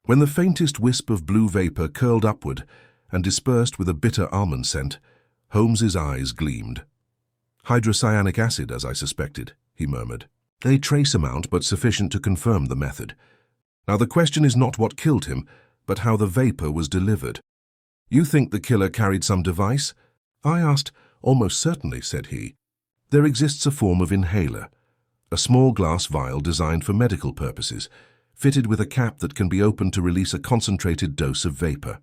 When the faintest wisp of blue vapor curled upward and dispersed with a bitter almond scent, Holmes's eyes gleamed. Hydrocyanic acid, as I suspected, he murmured. A trace amount, but sufficient to confirm the method. Now the question is not what killed him, but how the vapor was delivered. You think the killer carried some device? I asked. Almost certainly, said he. There exists a form of inhaler, a small glass vial designed for medical purposes, fitted with a cap that can be opened to release a concentrated dose of vapor.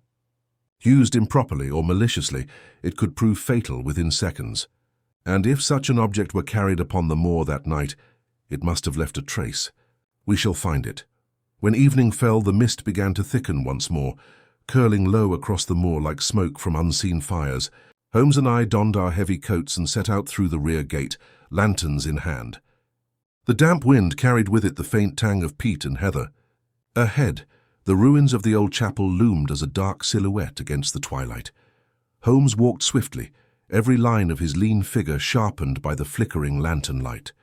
Used improperly or maliciously, it could prove fatal within seconds. And if such an object were carried upon the moor that night, it must have left a trace. We shall find it. When evening fell, the mist began to thicken once more, curling low across the moor like smoke from unseen fires. Holmes and I donned our heavy coats and set out through the rear gate, lanterns in hand. The damp wind carried with it the faint tang of peat and heather. Ahead, the ruins of the old chapel loomed as a dark silhouette against the twilight. Holmes walked swiftly, every line of his lean figure sharpened by the flickering lantern light.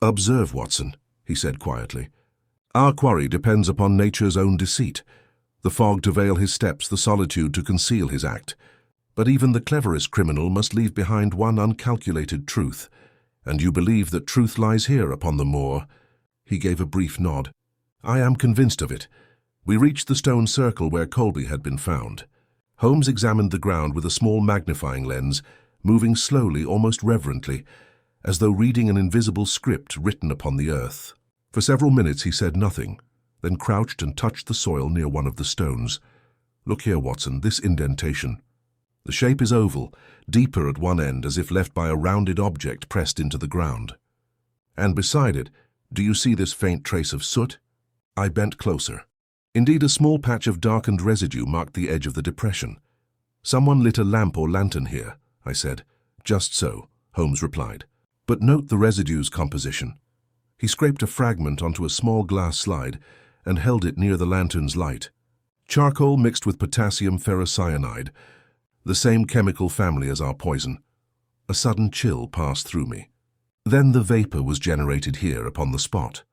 "Observe, Watson," he said quietly. "Our quarry depends upon nature's own deceit, the fog to veil his steps, the solitude to conceal his act. But even the cleverest criminal must leave behind one uncalculated truth. And you believe that truth lies here upon the moor?" He gave a brief nod. "I am convinced of it." We reached the stone circle where Colby had been found. Holmes examined the ground with a small magnifying lens, moving slowly, almost reverently, as though reading an invisible script written upon the earth. For several minutes he said nothing, then crouched and touched the soil near one of the stones. "Look here, Watson, this indentation. The shape is oval, deeper at one end as if left by a rounded object pressed into the ground. And beside it, do you see this faint trace of soot?" I bent closer. Indeed, a small patch of darkened residue marked the edge of the depression. "Someone lit a lamp or lantern here," I said. "Just so," Holmes replied. "But note the residue's composition." He scraped a fragment onto a small glass slide and held it near the lantern's light. "Charcoal mixed with potassium ferrocyanide, the same chemical family as our poison." A sudden chill passed through me. "Then the vapor was generated here upon the spot."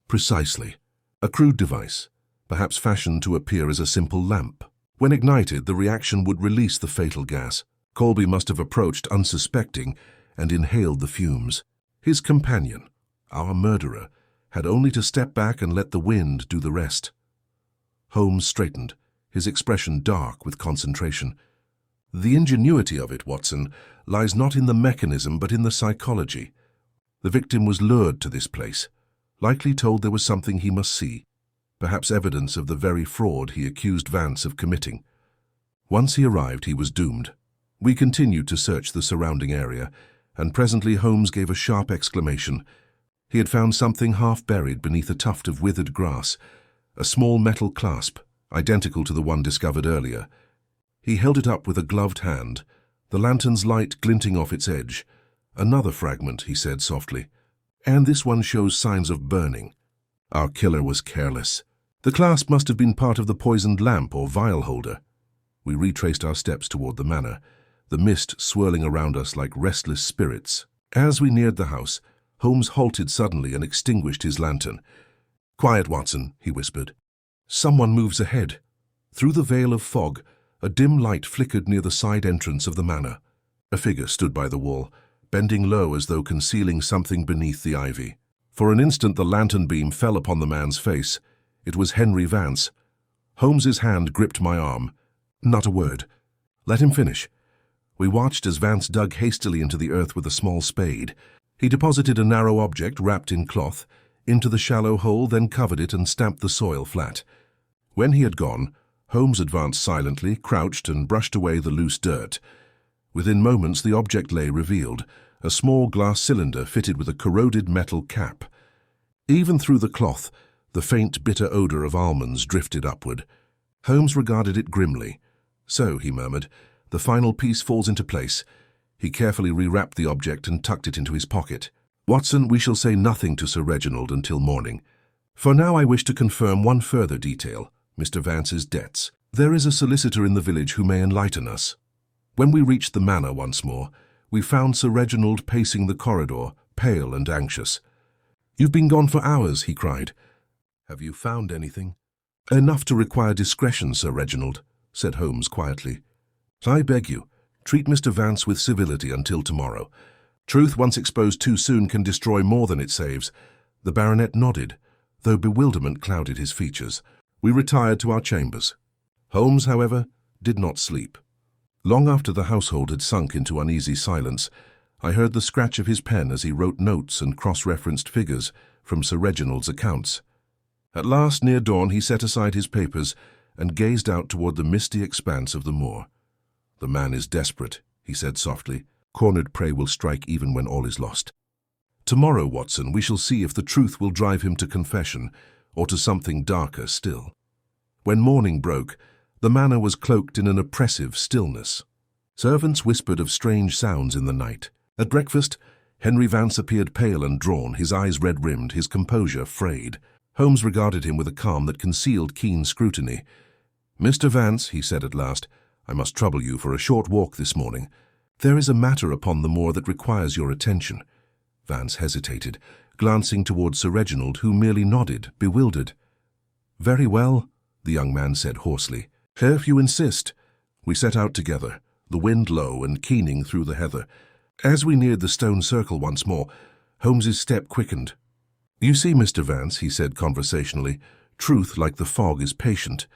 "Precisely. A crude device, perhaps fashioned to appear as a simple lamp. When ignited, the reaction would release the fatal gas. Colby must have approached unsuspecting and inhaled the fumes. His companion, our murderer, had only to step back and let the wind do the rest." Holmes straightened, his expression dark with concentration. "The ingenuity of it, Watson, lies not in the mechanism but in the psychology. The victim was lured to this place, likely told there was something he must see, perhaps evidence of the very fraud he accused Vance of committing. Once he arrived, he was doomed." We continued to search the surrounding area, and presently Holmes gave a sharp exclamation. He had found something half buried beneath a tuft of withered grass, a small metal clasp, identical to the one discovered earlier. He held it up with a gloved hand, the lantern's light glinting off its edge. "Another fragment," he said softly. "And this one shows signs of burning. Our killer was careless. The clasp must have been part of the poisoned lamp or vial holder." We retraced our steps toward the manor, the mist swirling around us like restless spirits. As we neared the house, Holmes halted suddenly and extinguished his lantern. "Quiet, Watson," he whispered. "Someone moves ahead." Through the veil of fog, a dim light flickered near the side entrance of the manor. A figure stood by the wall, bending low as though concealing something beneath the ivy. For an instant the lantern beam fell upon the man's face. It was Henry Vance. Holmes's hand gripped my arm. "Not a word. Let him finish." We watched as Vance dug hastily into the earth with a small spade. He deposited a narrow object wrapped in cloth into the shallow hole, then covered it and stamped the soil flat. When he had gone, Holmes advanced silently, crouched and brushed away the loose dirt. Within moments the object lay revealed, a small glass cylinder fitted with a corroded metal cap. Even through the cloth, the faint, bitter odor of almonds drifted upward. Holmes regarded it grimly. "So," he murmured, "the final piece falls into place." He carefully rewrapped the object and tucked it into his pocket. "Watson, we shall say nothing to Sir Reginald until morning. For now I wish to confirm one further detail, Mr. Vance's debts. There is a solicitor in the village who may enlighten us." When we reached the manor once more, we found Sir Reginald pacing the corridor, pale and anxious. "You've been gone for hours," he cried. "Have you found anything?" "Enough to require discretion, Sir Reginald," said Holmes quietly. "I beg you, treat Mr. Vance with civility until tomorrow. Truth once exposed too soon can destroy more than it saves." The baronet nodded, though bewilderment clouded his features. We retired to our chambers. Holmes, however, did not sleep. Long after the household had sunk into uneasy silence, I heard the scratch of his pen as he wrote notes and cross-referenced figures from Sir Reginald's accounts. At last, near dawn, he set aside his papers and gazed out toward the misty expanse of the moor. "The man is desperate," he said softly. Cornered prey will strike even when all is lost. Tomorrow, Watson, we shall see if the truth will drive him to confession or to something darker still. When morning broke, the manor was cloaked in an oppressive stillness. Servants whispered of strange sounds in the night. At breakfast, Henry Vance appeared pale and drawn, his eyes red-rimmed, his composure frayed. Holmes regarded him with a calm that concealed keen scrutiny. "Mr. Vance," he said at last, "I must trouble you for a short walk this morning. There is a matter upon the moor that requires your attention." Vance hesitated, glancing toward Sir Reginald, who merely nodded, bewildered. "Very well," the young man said hoarsely. "If you insist." We set out together, the wind low and keening through the heather. As we neared the stone circle once more, Holmes's step quickened. "You see, Mr. Vance," he said conversationally, "truth, like the fog, is patient.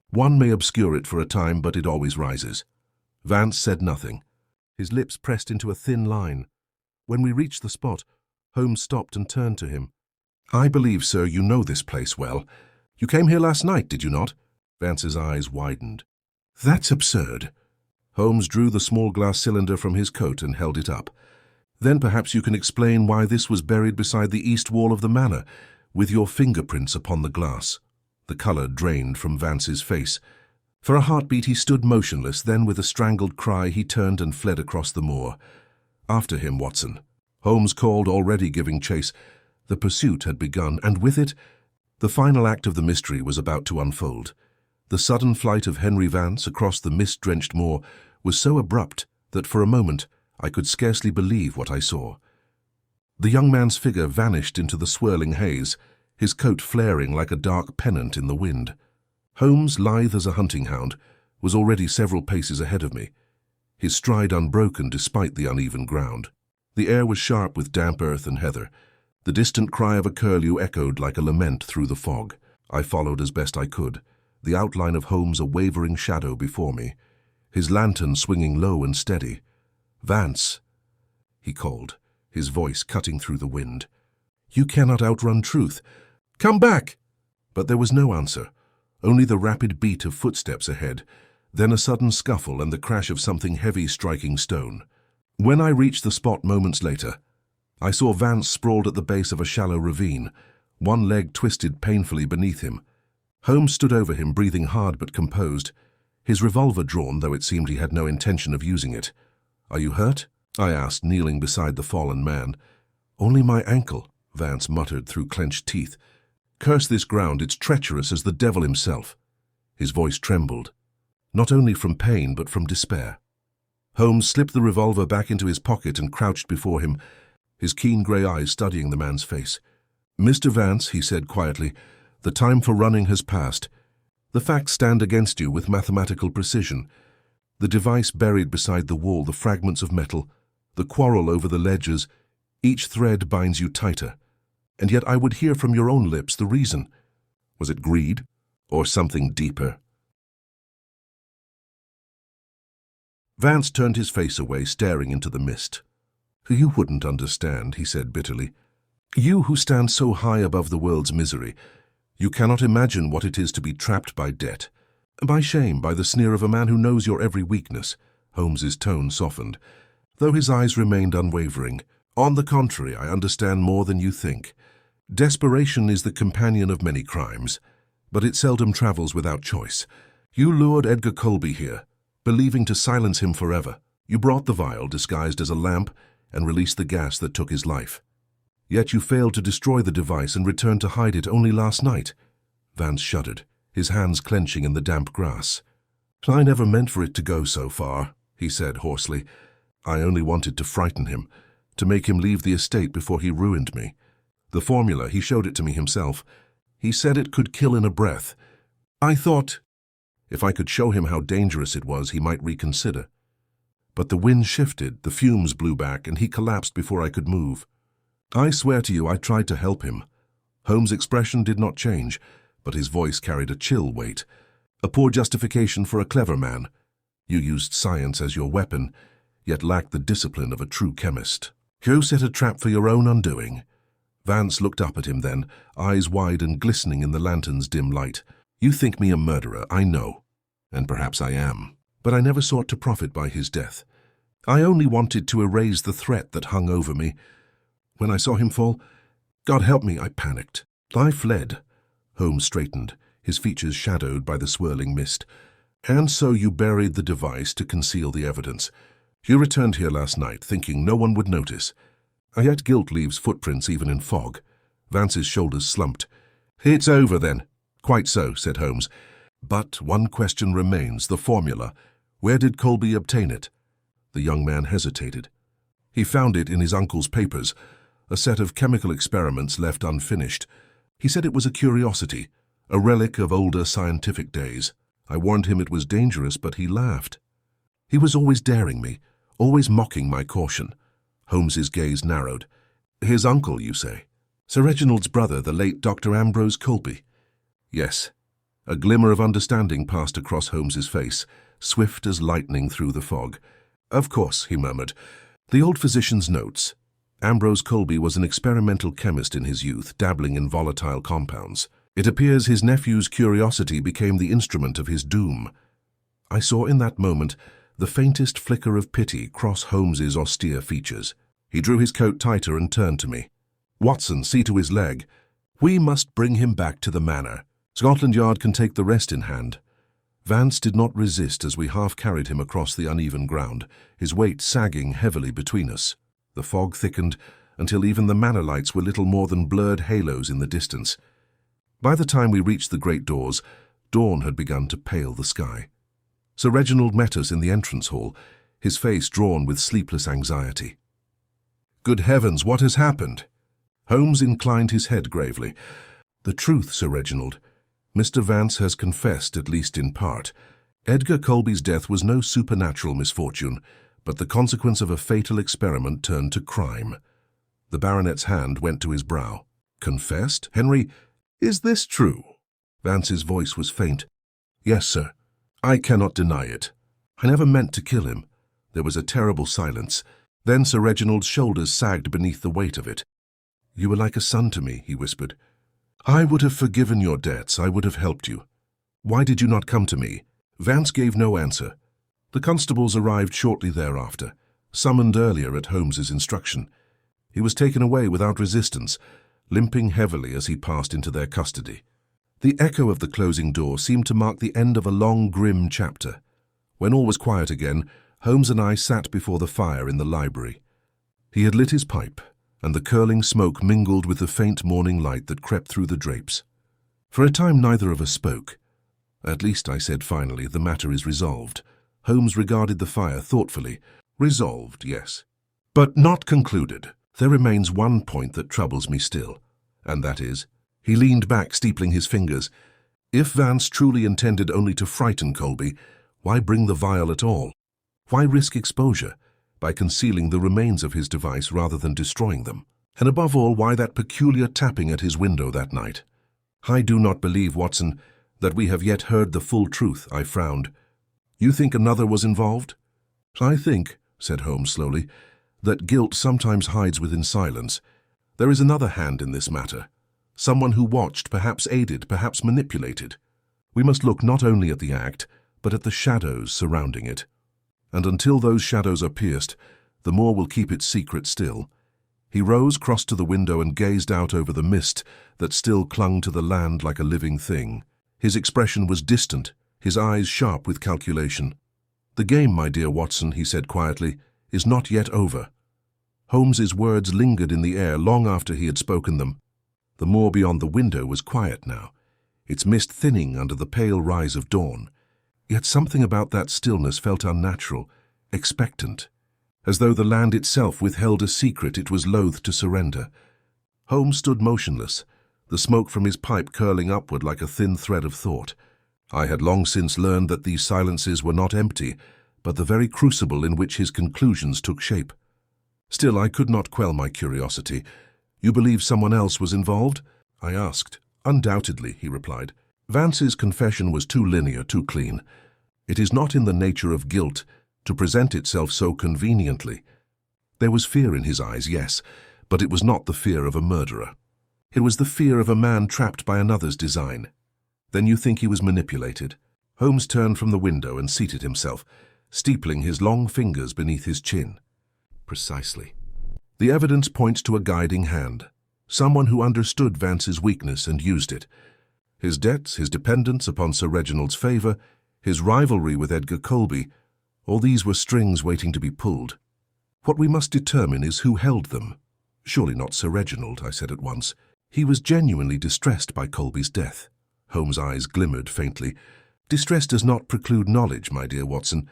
One may obscure it for a time, but it always rises." Vance said nothing. His lips pressed into a thin line. When we reached the spot, Holmes stopped and turned to him. "I believe, sir, you know this place well. You came here last night, did you not?" Vance's eyes widened. "That's absurd." Holmes drew the small glass cylinder from his coat and held it up. "Then perhaps you can explain why this was buried beside the east wall of the manor, with your fingerprints upon the glass." The color drained from Vance's face. For a heartbeat he stood motionless, then with a strangled cry he turned and fled across the moor. "After him, Watson," Holmes called, already giving chase. The pursuit had begun, and with it, the final act of the mystery was about to unfold. The sudden flight of Henry Vance across the mist-drenched moor was so abrupt that for a moment I could scarcely believe what I saw. The young man's figure vanished into the swirling haze, his coat flaring like a dark pennant in the wind. Holmes, lithe as a hunting hound, was already several paces ahead of me, his stride unbroken despite the uneven ground. The air was sharp with damp earth and heather. The distant cry of a curlew echoed like a lament through the fog. I followed as best I could, the outline of Holmes a wavering shadow before me, his lantern swinging low and steady. "Vance," he called, his voice cutting through the wind. "You cannot outrun truth. Come back!" But there was no answer, only the rapid beat of footsteps ahead, then a sudden scuffle and the crash of something heavy striking stone. When I reached the spot moments later, I saw Vance sprawled at the base of a shallow ravine, one leg twisted painfully beneath him. Holmes stood over him, breathing hard but composed, his revolver drawn, though it seemed he had no intention of using it. "Are you hurt?" I asked, kneeling beside the fallen man. "Only my ankle," Vance muttered through clenched teeth. "Curse this ground, it's treacherous as the devil himself." His voice trembled, not only from pain but from despair. Holmes slipped the revolver back into his pocket and crouched before him, his keen grey eyes studying the man's face. "Mr. Vance," he said quietly, "the time for running has passed. The facts stand against you with mathematical precision. The device buried beside the wall, the fragments of metal, the quarrel over the ledgers, each thread binds you tighter. And yet I would hear from your own lips the reason. Was it greed, or something deeper?" Vance turned his face away, staring into the mist. "You wouldn't understand," he said bitterly. "You who stand so high above the world's misery. You cannot imagine what it is to be trapped by debt, by shame, by the sneer of a man who knows your every weakness." Holmes's tone softened, though his eyes remained unwavering. "On the contrary, I understand more than you think. Desperation is the companion of many crimes, but it seldom travels without choice. You lured Edgar Colby here, believing to silence him forever. You brought the vial disguised as a lamp and released the gas that took his life. Yet you failed to destroy the device and returned to hide it only last night." Vance shuddered, his hands clenching in the damp grass. "I never meant for it to go so far," he said hoarsely. "I only wanted to frighten him, to make him leave the estate before he ruined me. The formula, he showed it to me himself. He said it could kill in a breath. I thought if I could show him how dangerous it was, he might reconsider. But the wind shifted, the fumes blew back, and he collapsed before I could move. I swear to you I tried to help him." Holmes' expression did not change, but his voice carried a chill weight. "A poor justification for a clever man. You used science as your weapon, yet lacked the discipline of a true chemist. You set a trap for your own undoing." Vance looked up at him then, eyes wide and glistening in the lantern's dim light. "You think me a murderer, I know, and perhaps I am. But I never sought to profit by his death. I only wanted to erase the threat that hung over me. When I saw him fall, God help me, I panicked. I fled. Holmes straightened, his features shadowed by the swirling mist. And so you buried the device to conceal the evidence. You returned here last night, thinking no one would notice. Yet guilt leaves footprints even in fog. Vance's shoulders slumped. It's over then. Quite so, said Holmes. But one question remains, the formula. Where did Colby obtain it? The young man hesitated. He found it in his uncle's papers, a set of chemical experiments left unfinished. He said it was a curiosity, a relic of older scientific days. I warned him it was dangerous, but he laughed. He was always daring me, always mocking my caution. Holmes's gaze narrowed. His uncle, you say? Sir Reginald's brother, the late Dr. Ambrose Colby? Yes. A glimmer of understanding passed across Holmes's face, swift as lightning through the fog. Of course, he murmured. The old physician's notes. Ambrose Colby was an experimental chemist in his youth, dabbling in volatile compounds. It appears his nephew's curiosity became the instrument of his doom. I saw in that moment the faintest flicker of pity cross Holmes's austere features. He drew his coat tighter and turned to me. Watson, see to his leg. We must bring him back to the manor. Scotland Yard can take the rest in hand. Vance did not resist as we half carried him across the uneven ground, his weight sagging heavily between us. The fog thickened until even the manor lights were little more than blurred halos in the distance. By the time we reached the great doors, dawn had begun to pale the sky. Sir Reginald met us in the entrance hall, his face drawn with sleepless anxiety. Good heavens, what has happened? Holmes inclined his head gravely. The truth, Sir Reginald. Mr. Vance has confessed, at least in part. Edgar Colby's death was no supernatural misfortune, but the consequence of a fatal experiment turned to crime. The baronet's hand went to his brow. Confessed? Henry, is this true? Vance's voice was faint. Yes, sir. I cannot deny it. I never meant to kill him. There was a terrible silence. Then Sir Reginald's shoulders sagged beneath the weight of it. You were like a son to me, he whispered. I would have forgiven your debts. I would have helped you. Why did you not come to me? Vance gave no answer. The constables arrived shortly thereafter, summoned earlier at Holmes's instruction. He was taken away without resistance, limping heavily as he passed into their custody. The echo of the closing door seemed to mark the end of a long, grim chapter. When all was quiet again, Holmes and I sat before the fire in the library. He had lit his pipe, and the curling smoke mingled with the faint morning light that crept through the drapes. For a time neither of us spoke. At least, I said finally, the matter is resolved. Holmes regarded the fire thoughtfully. Resolved, yes. But not concluded. There remains one point that troubles me still, and that is, he leaned back, steepling his fingers. If Vance truly intended only to frighten Colby, why bring the vial at all? Why risk exposure by concealing the remains of his device rather than destroying them? And above all, why that peculiar tapping at his window that night? I do not believe, Watson, that we have yet heard the full truth, I frowned. You think another was involved? I think, said Holmes slowly, that guilt sometimes hides within silence. There is another hand in this matter. Someone who watched, perhaps aided, perhaps manipulated. We must look not only at the act, but at the shadows surrounding it. And until those shadows are pierced, the Moor will keep its secret still. He rose, crossed to the window, and gazed out over the mist that still clung to the land like a living thing. His expression was distant, his eyes sharp with calculation. The game, my dear Watson, he said quietly, is not yet over. Holmes's words lingered in the air long after he had spoken them. The moor beyond the window was quiet now, its mist thinning under the pale rise of dawn. Yet something about that stillness felt unnatural, expectant, as though the land itself withheld a secret it was loath to surrender. Holmes stood motionless, the smoke from his pipe curling upward like a thin thread of thought. I had long since learned that these silences were not empty, but the very crucible in which his conclusions took shape. Still, I could not quell my curiosity. You believe someone else was involved? I asked. Undoubtedly, he replied. Vance's confession was too linear, too clean. It is not in the nature of guilt to present itself so conveniently. There was fear in his eyes, yes, but it was not the fear of a murderer. It was the fear of a man trapped by another's design. Then you think he was manipulated? Holmes turned from the window and seated himself. steepling his long fingers beneath his chin. Precisely. The evidence points to a guiding hand, someone who understood Vance's weakness and used it. His debts, his dependence upon Sir Reginald's favour, his rivalry with Edgar Colby, all these were strings waiting to be pulled. What we must determine is who held them. Surely not Sir Reginald, I said at once. He was genuinely distressed by Colby's death. Holmes' eyes glimmered faintly. Distress does not preclude knowledge, my dear Watson.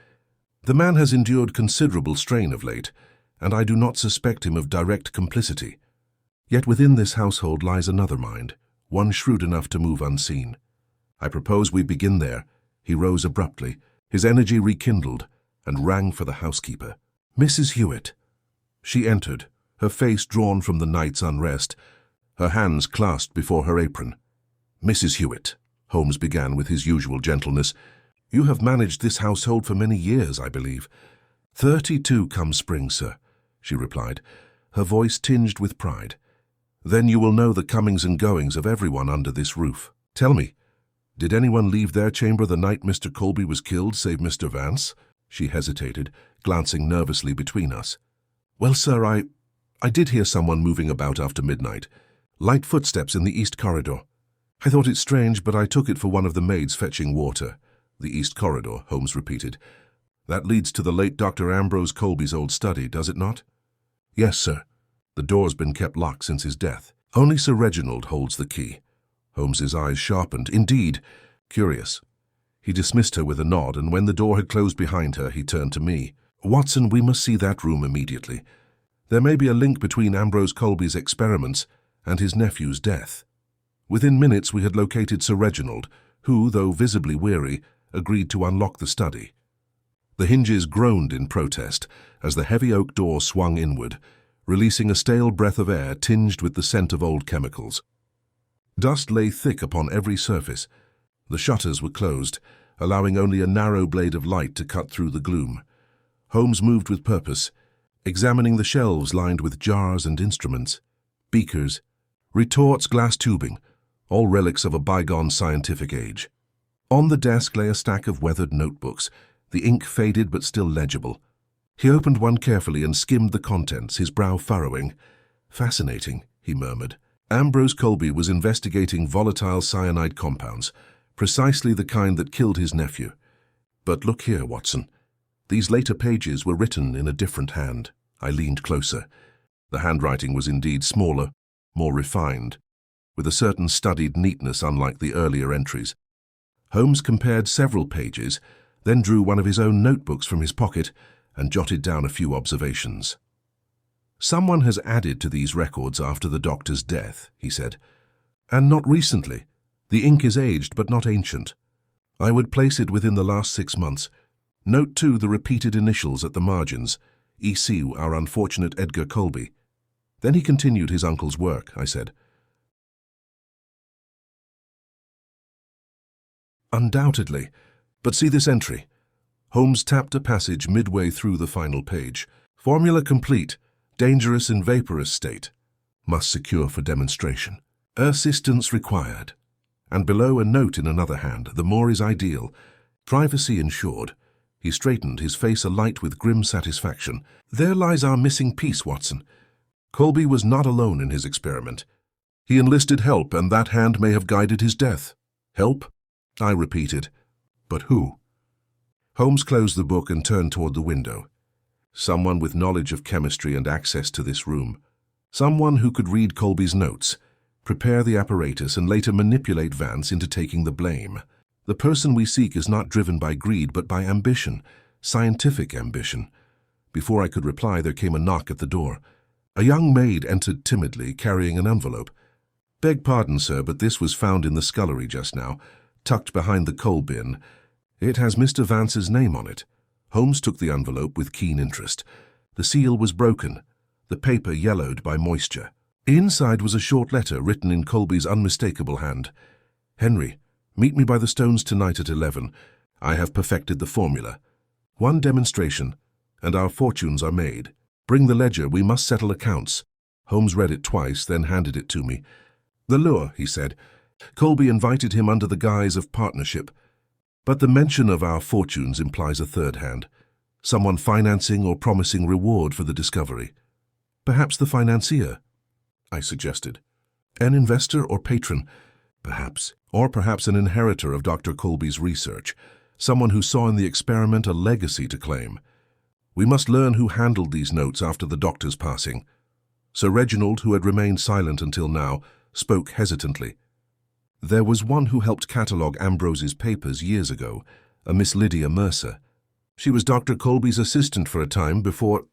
The man has endured considerable strain of late, and I do not suspect him of direct complicity. Yet within this household lies another mind, one shrewd enough to move unseen. I propose we begin there. He rose abruptly, his energy rekindled, and rang for the housekeeper. Mrs. Hewitt. She entered, her face drawn from the night's unrest, her hands clasped before her apron. Mrs. Hewitt, Holmes began with his usual gentleness, you have managed this household for many years, I believe. 32 come spring, sir, she replied, her voice tinged with pride. Then you will know the comings and goings of everyone under this roof. Tell me, did anyone leave their chamber the night Mr. Colby was killed save Mr. Vance? She hesitated, glancing nervously between us. Well, sir, I did hear someone moving about after midnight. Light footsteps in the east corridor. I thought it strange, but I took it for one of the maids fetching water. The east corridor, Holmes repeated. That leads to the late Dr. Ambrose Colby's old study, does it not? Yes, sir. The door's been kept locked since his death. Only Sir Reginald holds the key. Holmes's eyes sharpened. Indeed, curious. He dismissed her with a nod, and when the door had closed behind her, he turned to me. Watson, we must see that room immediately. There may be a link between Ambrose Colby's experiments and his nephew's death. Within minutes we had located Sir Reginald, who, though visibly weary, agreed to unlock the study. The hinges groaned in protest as the heavy oak door swung inward, releasing a stale breath of air tinged with the scent of old chemicals. Dust lay thick upon every surface. The shutters were closed, allowing only a narrow blade of light to cut through the gloom. Holmes moved with purpose, examining the shelves lined with jars and instruments, beakers, retorts, glass tubing, all relics of a bygone scientific age. On the desk lay a stack of weathered notebooks, the ink faded but still legible. He opened one carefully and skimmed the contents, his brow furrowing. Fascinating, he murmured. Ambrose Colby was investigating volatile cyanide compounds, precisely the kind that killed his nephew. But look here, Watson. These later pages were written in a different hand. I leaned closer. The handwriting was indeed smaller, more refined, with a certain studied neatness unlike the earlier entries. Holmes compared several pages, then drew one of his own notebooks from his pocket and jotted down a few observations. Someone has added to these records after the doctor's death, he said. And not recently. The ink is aged but not ancient. I would place it within the last 6 months. Note too the repeated initials at the margins. E.C., our unfortunate Edgar Colby. Then he continued his uncle's work, I said. Undoubtedly. But see this entry. Holmes tapped a passage midway through the final page. Formula complete. Dangerous in vaporous state. Must secure for demonstration. Assistance required. And below a note in another hand, the Moor is ideal. Privacy ensured. He straightened, his face alight with grim satisfaction. There lies our missing piece, Watson. Colby was not alone in his experiment. He enlisted help, and that hand may have guided his death. Help? I repeated. But who? Holmes closed the book and turned toward the window. Someone with knowledge of chemistry and access to this room. Someone who could read Colby's notes, prepare the apparatus, and later manipulate Vance into taking the blame. The person we seek is not driven by greed, but by ambition, scientific ambition. Before I could reply, there came a knock at the door. A young maid entered timidly, carrying an envelope. Beg pardon, sir, but this was found in the scullery just now, tucked behind the coal bin. It has Mr. Vance's name on it. Holmes took the envelope with keen interest. The seal was broken, the paper yellowed by moisture. Inside was a short letter written in Colby's unmistakable hand. Henry, meet me by the stones tonight at 11. I have perfected the formula. One demonstration, and our fortunes are made. Bring the ledger, we must settle accounts. Holmes read it twice, then handed it to me. The lure, he said. Colby invited him under the guise of partnership. But the mention of our fortunes implies a third hand. Someone financing or promising reward for the discovery. Perhaps the financier, I suggested. An investor or patron, perhaps. Or perhaps an inheritor of Dr. Colby's research. Someone who saw in the experiment a legacy to claim. We must learn who handled these notes after the doctor's passing. Sir Reginald, who had remained silent until now, spoke hesitantly. There was one who helped catalogue Ambrose's papers years ago, a Miss Lydia Mercer. She was Dr. Colby's assistant for a time before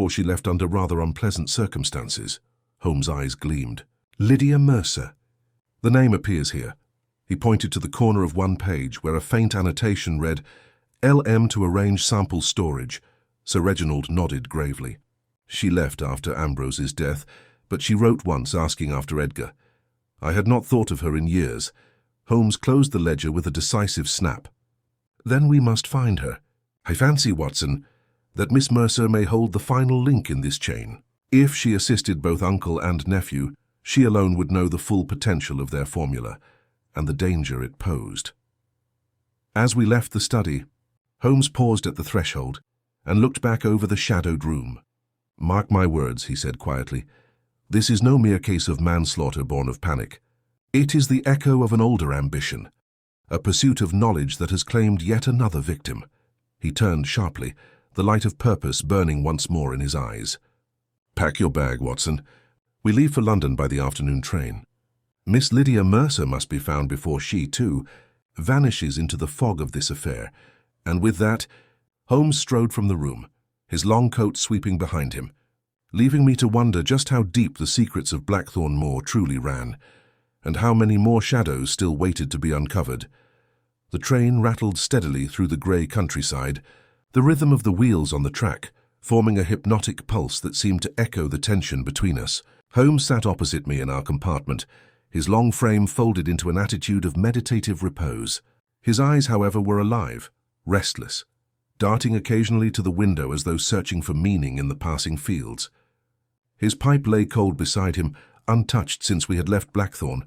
she left under rather unpleasant circumstances. Holmes' eyes gleamed. Lydia Mercer. The name appears here. He pointed to the corner of one page where a faint annotation read, LM to arrange sample storage. Sir Reginald nodded gravely. She left after Ambrose's death, but she wrote once asking after Edgar. I had not thought of her in years. Holmes closed the ledger with a decisive snap. Then we must find her. I fancy, Watson, that Miss Mercer may hold the final link in this chain. If she assisted both uncle and nephew, she alone would know the full potential of their formula and the danger it posed. As we left the study, Holmes paused at the threshold and looked back over the shadowed room. Mark my words, he said quietly. This is no mere case of manslaughter born of panic. It is the echo of an older ambition, a pursuit of knowledge that has claimed yet another victim. He turned sharply, the light of purpose burning once more in his eyes. Pack your bag, Watson. We leave for London by the afternoon train. Miss Lydia Mercer must be found before she, too, vanishes into the fog of this affair, and with that, Holmes strode from the room, his long coat sweeping behind him, leaving me to wonder just how deep the secrets of Blackthorn Moor truly ran, and how many more shadows still waited to be uncovered. The train rattled steadily through the grey countryside, the rhythm of the wheels on the track forming a hypnotic pulse that seemed to echo the tension between us. Holmes sat opposite me in our compartment, his long frame folded into an attitude of meditative repose. His eyes, however, were alive, restless, darting occasionally to the window as though searching for meaning in the passing fields. His pipe lay cold beside him, untouched since we had left Blackthorn.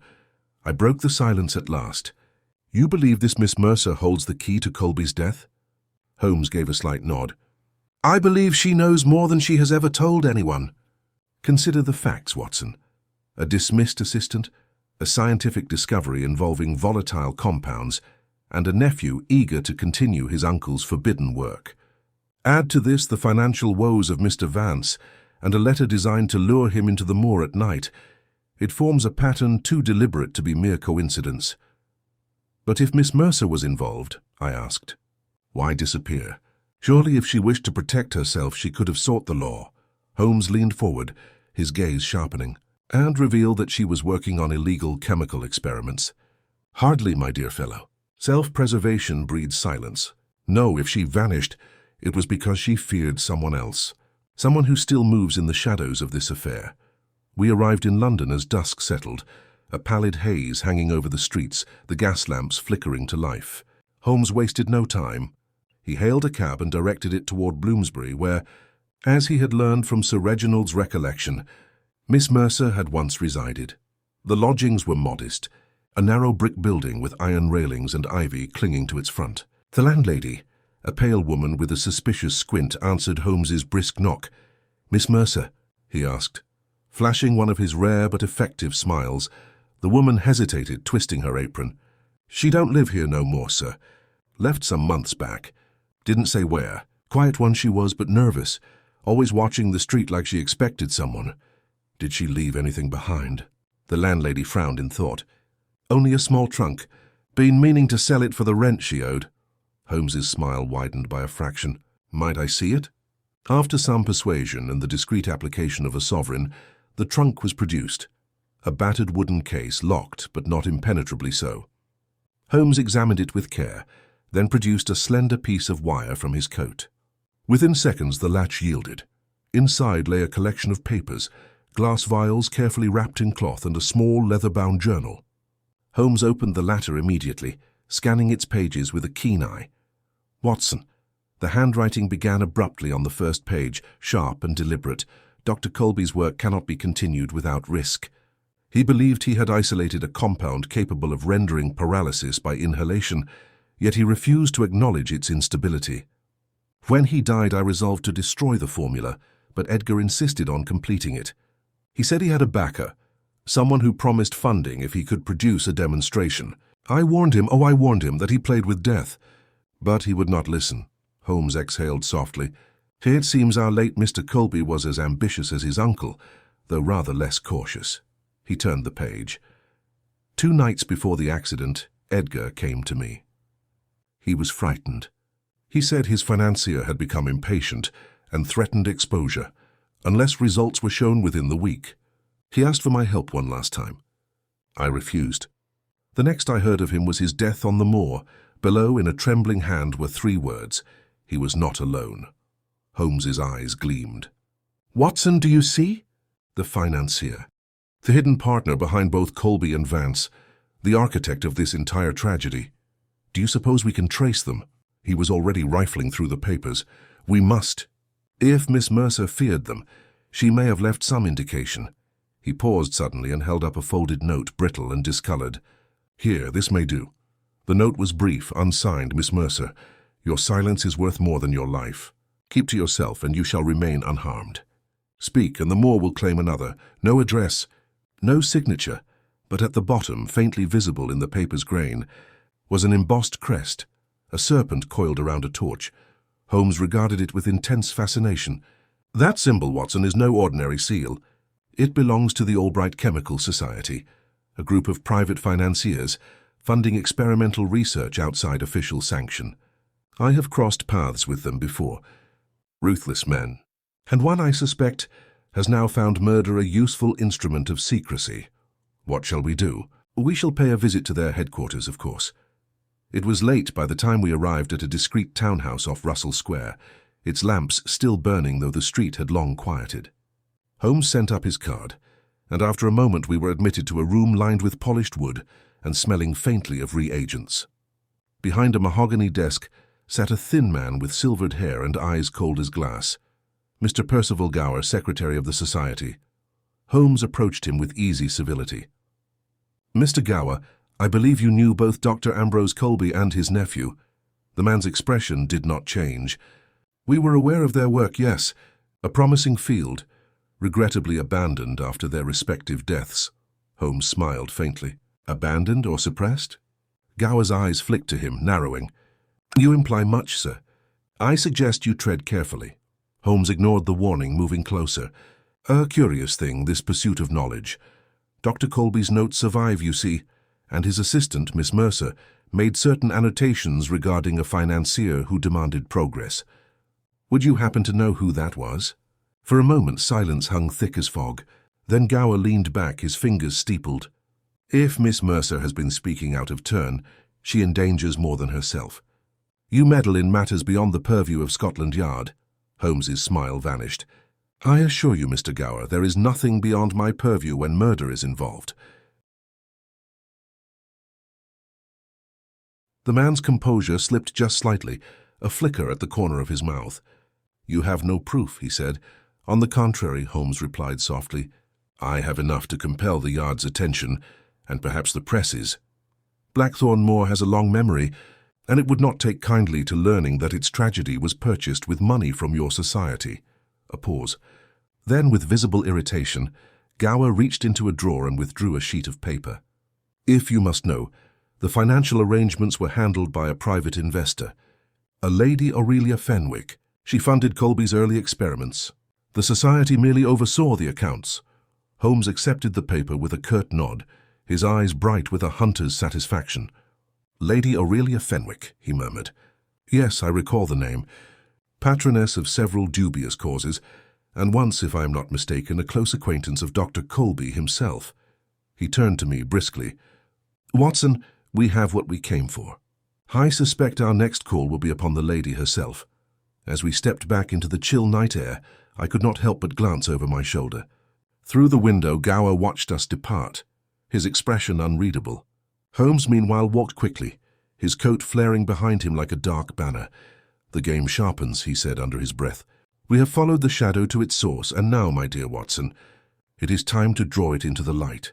I broke the silence at last. You believe this Miss Mercer holds the key to Colby's death? Holmes gave a slight nod. I believe she knows more than she has ever told anyone. Consider the facts, Watson. A dismissed assistant, a scientific discovery involving volatile compounds, and a nephew eager to continue his uncle's forbidden work. Add to this the financial woes of Mr. Vance, and a letter designed to lure him into the moor at night. It forms a pattern too deliberate to be mere coincidence. But if Miss Mercer was involved, I asked, why disappear? Surely if she wished to protect herself, she could have sought the law. Holmes leaned forward, his gaze sharpening, and revealed that she was working on illegal chemical experiments. Hardly, my dear fellow. Self-preservation breeds silence. No, if she vanished, it was because she feared someone else, someone who still moves in the shadows of this affair. We arrived in London as dusk settled, a pallid haze hanging over the streets, the gas lamps flickering to life. Holmes wasted no time. He hailed a cab and directed it toward Bloomsbury, where, as he had learned from Sir Reginald's recollection, Miss Mercer had once resided. The lodgings were modest, a narrow brick building with iron railings and ivy clinging to its front. The landlady, a pale woman with a suspicious squint, answered Holmes's brisk knock. Miss Mercer, he asked. Flashing one of his rare but effective smiles, the woman hesitated, twisting her apron. She don't live here no more, sir. Left some months back. Didn't say where. Quiet one she was, but nervous, always watching the street like she expected someone. Did she leave anything behind? The landlady frowned in thought. Only a small trunk. Been meaning to sell it for the rent she owed. Holmes's smile widened by a fraction. Might I see it? After some persuasion and the discreet application of a sovereign, the trunk was produced. A battered wooden case, locked but not impenetrably so. Holmes examined it with care, then produced a slender piece of wire from his coat. Within seconds the latch yielded. Inside lay a collection of papers, glass vials carefully wrapped in cloth, and a small leather-bound journal. Holmes opened the latter immediately, scanning its pages with a keen eye. Watson. The handwriting began abruptly on the first page, sharp and deliberate. Dr. Colby's work cannot be continued without risk. He believed he had isolated a compound capable of rendering paralysis by inhalation, yet he refused to acknowledge its instability. When he died, I resolved to destroy the formula, but Edgar insisted on completing it. He said he had a backer, someone who promised funding if he could produce a demonstration. I warned him that he played with death. But he would not listen. Holmes exhaled softly. It seems our late Mr. Colby was as ambitious as his uncle, though rather less cautious. He turned the page. 2 nights before the accident, Edgar came to me. He was frightened. He said his financier had become impatient and threatened exposure, unless results were shown within the week. He asked for my help one last time. I refused. The next I heard of him was his death on the moor. Below, in a trembling hand, were 3 words. He was not alone. Holmes's eyes gleamed. "Watson, do you see?" The financier. The hidden partner behind both Colby and Vance. The architect of this entire tragedy. Do you suppose we can trace them? He was already rifling through the papers. We must. If Miss Mercer feared them, she may have left some indication. He paused suddenly and held up a folded note, brittle and discolored. Here, this may do. The note was brief, unsigned, Miss Mercer. Your silence is worth more than your life. Keep to yourself and you shall remain unharmed. Speak and the Moor will claim another. No address, no signature, but at the bottom, faintly visible in the paper's grain, was an embossed crest, a serpent coiled around a torch. Holmes regarded it with intense fascination. That symbol, Watson, is no ordinary seal. It belongs to the Albright Chemical Society, a group of private financiers funding experimental research outside official sanction. I have crossed paths with them before. Ruthless men. And one, I suspect, has now found murder a useful instrument of secrecy. What shall we do? We shall pay a visit to their headquarters, of course. It was late by the time we arrived at a discreet townhouse off Russell Square, its lamps still burning though the street had long quieted. Holmes sent up his card, and after a moment we were admitted to a room lined with polished wood and smelling faintly of reagents. Behind a mahogany desk sat a thin man with silvered hair and eyes cold as glass. Mr. Percival Gower, secretary of the society. Holmes approached him with easy civility. "Mr. Gower, I believe you knew both Dr. Ambrose Colby and his nephew." The man's expression did not change. "We were aware of their work, yes. A promising field, regrettably abandoned after their respective deaths." Holmes smiled faintly. "Abandoned or suppressed?" Gower's eyes flicked to him, narrowing. "You imply much, sir. I suggest you tread carefully." Holmes ignored the warning, moving closer. "A curious thing, this pursuit of knowledge. Dr. Colby's notes survive, you see, and his assistant, Miss Mercer, made certain annotations regarding a financier who demanded progress. Would you happen to know who that was?" For a moment silence hung thick as fog. Then Gower leaned back, his fingers steepled. "If Miss Mercer has been speaking out of turn, she endangers more than herself. You meddle in matters beyond the purview of Scotland Yard." Holmes's smile vanished. "I assure you, Mr. Gower, there is nothing beyond my purview when murder is involved." The man's composure slipped just slightly, a flicker at the corner of his mouth. "You have no proof," he said. "On the contrary," Holmes replied softly, "I have enough to compel the Yard's attention, and perhaps the press's. Blackthorn Moor has a long memory, and it would not take kindly to learning that its tragedy was purchased with money from your society." A pause. Then, with visible irritation, Gower reached into a drawer and withdrew a sheet of paper. "If you must know, the financial arrangements were handled by a private investor, a Lady Aurelia Fenwick. She funded Colby's early experiments. The society merely oversaw the accounts." Holmes accepted the paper with a curt nod, his eyes bright with a hunter's satisfaction. "Lady Aurelia Fenwick," he murmured. "Yes, I recall the name. Patroness of several dubious causes, and once, if I am not mistaken, a close acquaintance of Dr. Colby himself." He turned to me briskly. "Watson, we have what we came for. I suspect our next call will be upon the lady herself." As we stepped back into the chill night air, I could not help but glance over my shoulder. Through the window, Gower watched us depart, his expression unreadable. Holmes, meanwhile, walked quickly, his coat flaring behind him like a dark banner. "The game sharpens," he said under his breath. "We have followed the shadow to its source, and now, my dear Watson, it is time to draw it into the light."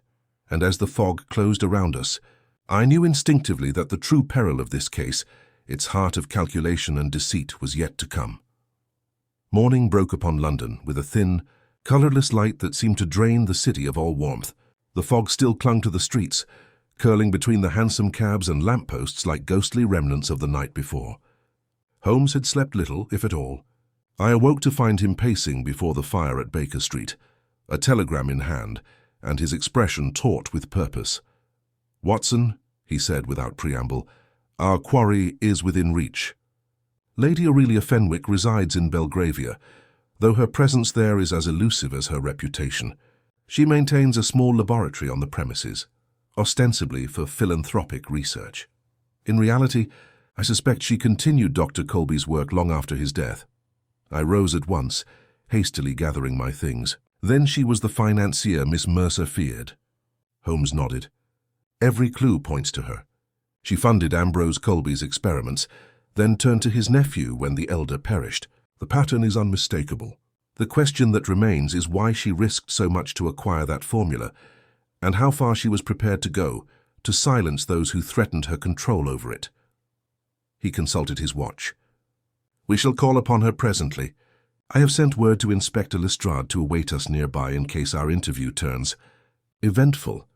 And as the fog closed around us, I knew instinctively that the true peril of this case, its heart of calculation and deceit, was yet to come. Morning broke upon London with a thin, colourless light that seemed to drain the city of all warmth. The fog still clung to the streets, curling between the hansom cabs and lampposts like ghostly remnants of the night before. Holmes had slept little, if at all. I awoke to find him pacing before the fire at Baker Street, a telegram in hand, and his expression taut with purpose. "Watson," he said without preamble, "our quarry is within reach. Lady Aurelia Fenwick resides in Belgravia, though her presence there is as elusive as her reputation. She maintains a small laboratory on the premises, ostensibly for philanthropic research. In reality, I suspect she continued Dr. Colby's work long after his death." I rose at once, hastily gathering my things. "Then she was the financier Miss Mercer feared." Holmes nodded. "Every clue points to her. She funded Ambrose Colby's experiments, then turned to his nephew when the elder perished. The pattern is unmistakable. The question that remains is why she risked so much to acquire that formula, and how far she was prepared to go to silence those who threatened her control over it." He consulted his watch. "We shall call upon her presently. I have sent word to Inspector Lestrade to await us nearby in case our interview turns eventful."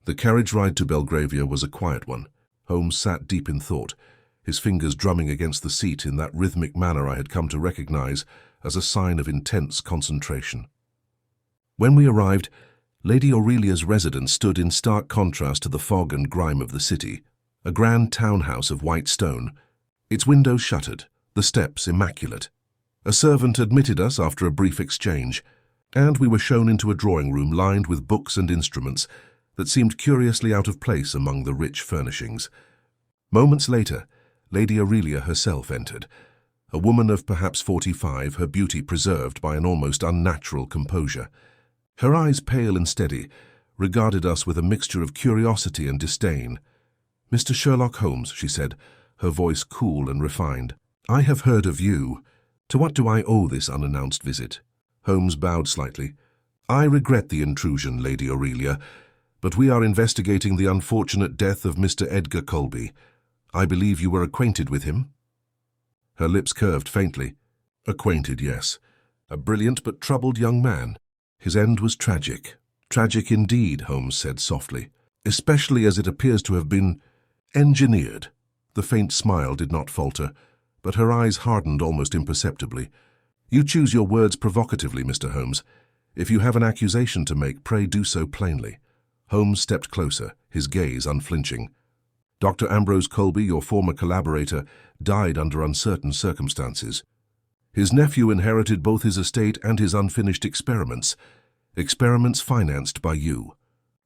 The carriage ride to Belgravia was a quiet one. Holmes sat deep in thought, his fingers drumming against the seat in that rhythmic manner I had come to recognize as a sign of intense concentration. When we arrived, Lady Aurelia's residence stood in stark contrast to the fog and grime of the city, a grand townhouse of white stone, its windows shuttered, the steps immaculate. A servant admitted us after a brief exchange, and we were shown into a drawing room lined with books and instruments that seemed curiously out of place among the rich furnishings. Moments later, Lady Aurelia herself entered, a woman of perhaps 45, her beauty preserved by an almost unnatural composure. Her eyes, pale and steady, regarded us with a mixture of curiosity and disdain. "Mr. Sherlock Holmes," she said, her voice cool and refined, "I have heard of you. To what do I owe this unannounced visit?" Holmes bowed slightly. "I regret the intrusion, Lady Aurelia, but we are investigating the unfortunate death of Mr. Edgar Colby. I believe you were acquainted with him?" Her lips curved faintly. "Acquainted, yes. A brilliant but troubled young man. His end was tragic." "Tragic indeed," Holmes said softly, "especially as it appears to have been engineered." The faint smile did not falter, but her eyes hardened almost imperceptibly. "You choose your words provocatively, Mr. Holmes. If you have an accusation to make, pray do so plainly." Holmes stepped closer, his gaze unflinching. "Dr. Ambrose Colby, your former collaborator, died under uncertain circumstances. His nephew inherited both his estate and his unfinished experiments financed by you.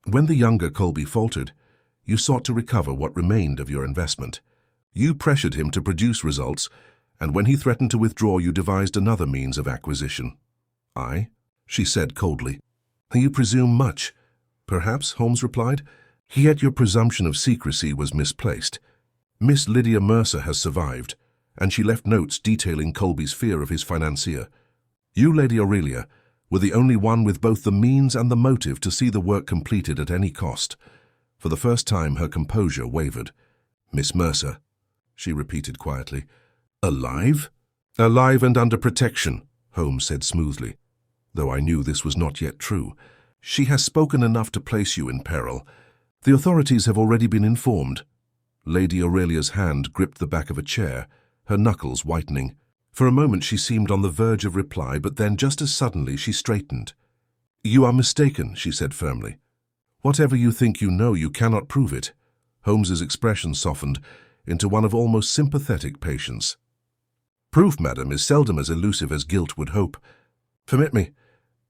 When the younger Colby faltered, you sought to recover what remained of your investment. You pressured him to produce results, and when he threatened to withdraw, you devised another means of acquisition." "I?" she said coldly. "You presume much." "Perhaps," Holmes replied. "Yet your presumption of secrecy was misplaced. Miss Lydia Mercer has survived, and she left notes detailing Colby's fear of his financier. You, Lady Aurelia, were the only one with both the means and the motive to see the work completed at any cost." For the first time her composure wavered. "Miss Mercer," she repeated quietly. "Alive?" "Alive and under protection," Holmes said smoothly, though I knew this was not yet true. "She has spoken enough to place you in peril. The authorities have already been informed." Lady Aurelia's hand gripped the back of a chair, her knuckles whitening. For a moment she seemed on the verge of reply, but then just as suddenly she straightened. "You are mistaken," she said firmly. "Whatever you think you know, you cannot prove it." Holmes's expression softened into one of almost sympathetic patience. "Proof, madam, is seldom as elusive as guilt would hope. Permit me."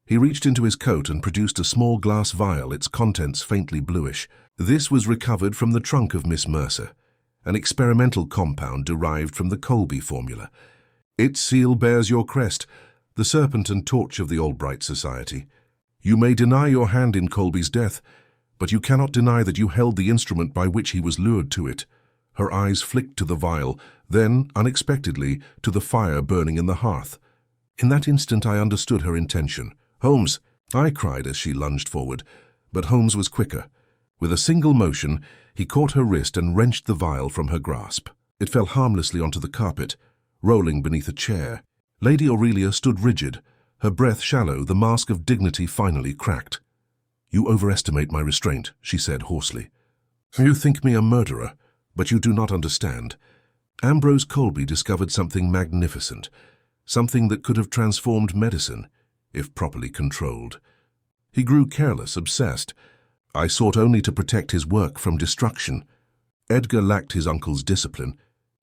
He reached into his coat and produced a small glass vial, its contents faintly bluish. "This was recovered from the trunk of Miss Mercer, an experimental compound derived from the Colby formula. Its seal bears your crest, the serpent and torch of the Albright Society. You may deny your hand in Colby's death, but you cannot deny that you held the instrument by which he was lured to it." Her eyes flicked to the vial, then, unexpectedly, to the fire burning in the hearth. In that instant I understood her intention. "Holmes!" I cried as she lunged forward, but Holmes was quicker. With a single motion, he caught her wrist and wrenched the vial from her grasp. It fell harmlessly onto the carpet, rolling beneath a chair. Lady Aurelia stood rigid, her breath shallow, the mask of dignity finally cracked. "You overestimate my restraint," she said hoarsely. "You think me a murderer, but you do not understand. Ambrose Colby discovered something magnificent, something that could have transformed medicine, if properly controlled. He grew careless, obsessed. I sought only to protect his work from destruction. Edgar lacked his uncle's discipline.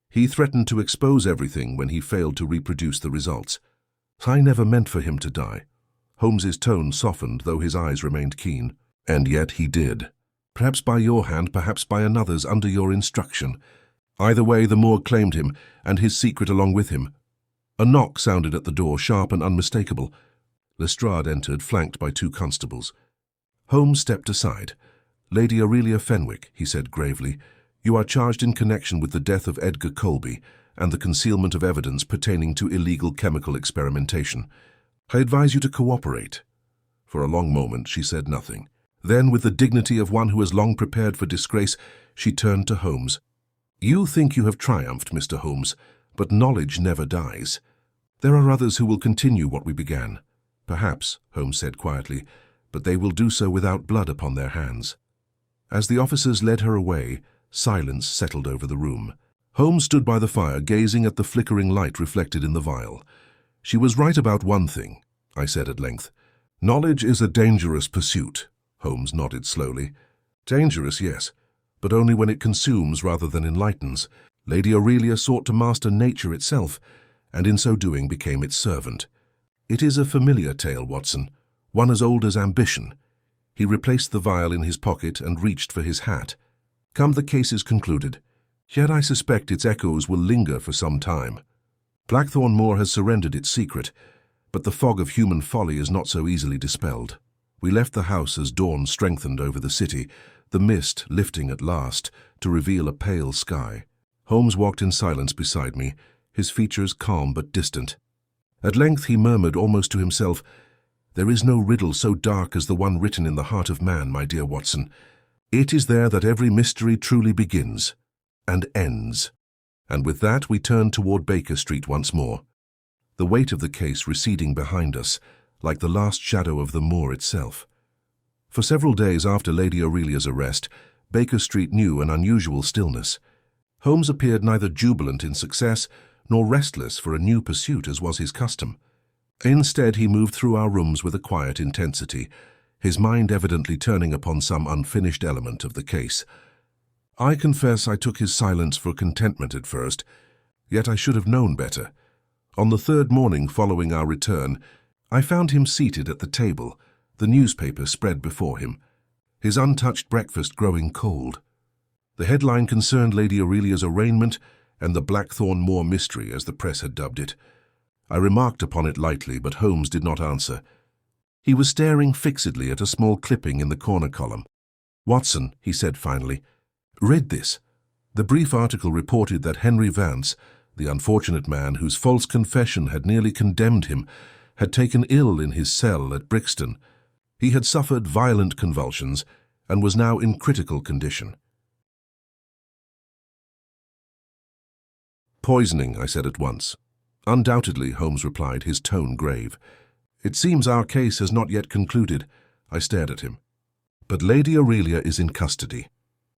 He threatened to expose everything when he failed to reproduce the results. I never meant for him to die." Holmes's tone softened, though his eyes remained keen. "And yet he did. Perhaps by your hand, perhaps by another's, under your instruction. Either way, the Moor claimed him, and his secret along with him." A knock sounded at the door, sharp and unmistakable. Lestrade entered, flanked by 2 constables. Holmes stepped aside. "Lady Aurelia Fenwick," he said gravely, "you are charged in connection with the death of Edgar Colby and the concealment of evidence pertaining to illegal chemical experimentation. I advise you to cooperate." For a long moment she said nothing. Then, with the dignity of one who has long prepared for disgrace, she turned to Holmes. "You think you have triumphed, Mr. Holmes, but knowledge never dies. There are others who will continue what we began." "Perhaps," Holmes said quietly, "but they will do so without blood upon their hands." As the officers led her away, silence settled over the room. Holmes stood by the fire, gazing at the flickering light reflected in the vial. "She was right about one thing," I said at length. "Knowledge is a dangerous pursuit." Holmes nodded slowly. "Dangerous, yes, but only when it consumes rather than enlightens. Lady Aurelia sought to master nature itself, and in so doing became its servant. It is a familiar tale, Watson, one as old as ambition." He replaced the vial in his pocket and reached for his hat. "Come, the case is concluded. Yet I suspect its echoes will linger for some time. Blackthorn Moor has surrendered its secret, but the fog of human folly is not so easily dispelled." We left the house as dawn strengthened over the city, the mist lifting at last to reveal a pale sky. Holmes walked in silence beside me, his features calm but distant. At length he murmured almost to himself, "There is no riddle so dark as the one written in the heart of man, my dear Watson. It is there that every mystery truly begins and ends." And with that we turned toward Baker Street once more, the weight of the case receding behind us, like the last shadow of the moor itself. For several days after Lady Aurelia's arrest, Baker Street knew an unusual stillness. Holmes appeared neither jubilant in success nor restless for a new pursuit, as was his custom. Instead, he moved through our rooms with a quiet intensity, his mind evidently turning upon some unfinished element of the case. I confess I took his silence for contentment at first, yet I should have known better. On the 3rd morning following our return, I found him seated at the table, the newspaper spread before him, his untouched breakfast growing cold. The headline concerned Lady Aurelia's arraignment and the Blackthorn Moor mystery, as the press had dubbed it. I remarked upon it lightly, but Holmes did not answer. He was staring fixedly at a small clipping in the corner column. "Watson," he said finally, "read this." The brief article reported that Henry Vance, the unfortunate man whose false confession had nearly condemned him, had taken ill in his cell at Brixton. He had suffered violent convulsions and was now in critical condition. "Poisoning," I said at once. "Undoubtedly," Holmes replied, his tone grave. "It seems our case has not yet concluded." I stared at him. "But Lady Aurelia is in custody.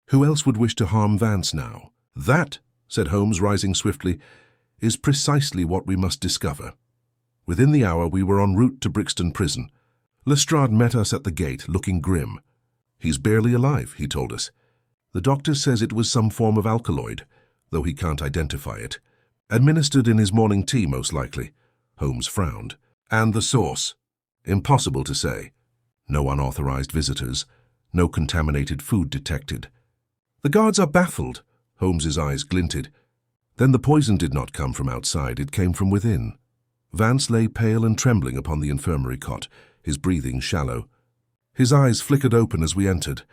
Who else would wish to harm Vance now?" "That," said Holmes, rising swiftly, "is precisely what we must discover." Within the hour we were en route to Brixton Prison. Lestrade met us at the gate, looking grim. "He's barely alive," he told us. "The doctor says it was some form of alkaloid, though he can't identify it. Administered in his morning tea, most likely." Holmes frowned. "And the source?" "Impossible to say. No unauthorized visitors, no contaminated food detected." "The guards are baffled." Holmes's eyes glinted. "Then the poison did not come from outside, it came from within." Vance lay pale and trembling upon the infirmary cot, his breathing shallow. His eyes flickered open as we entered.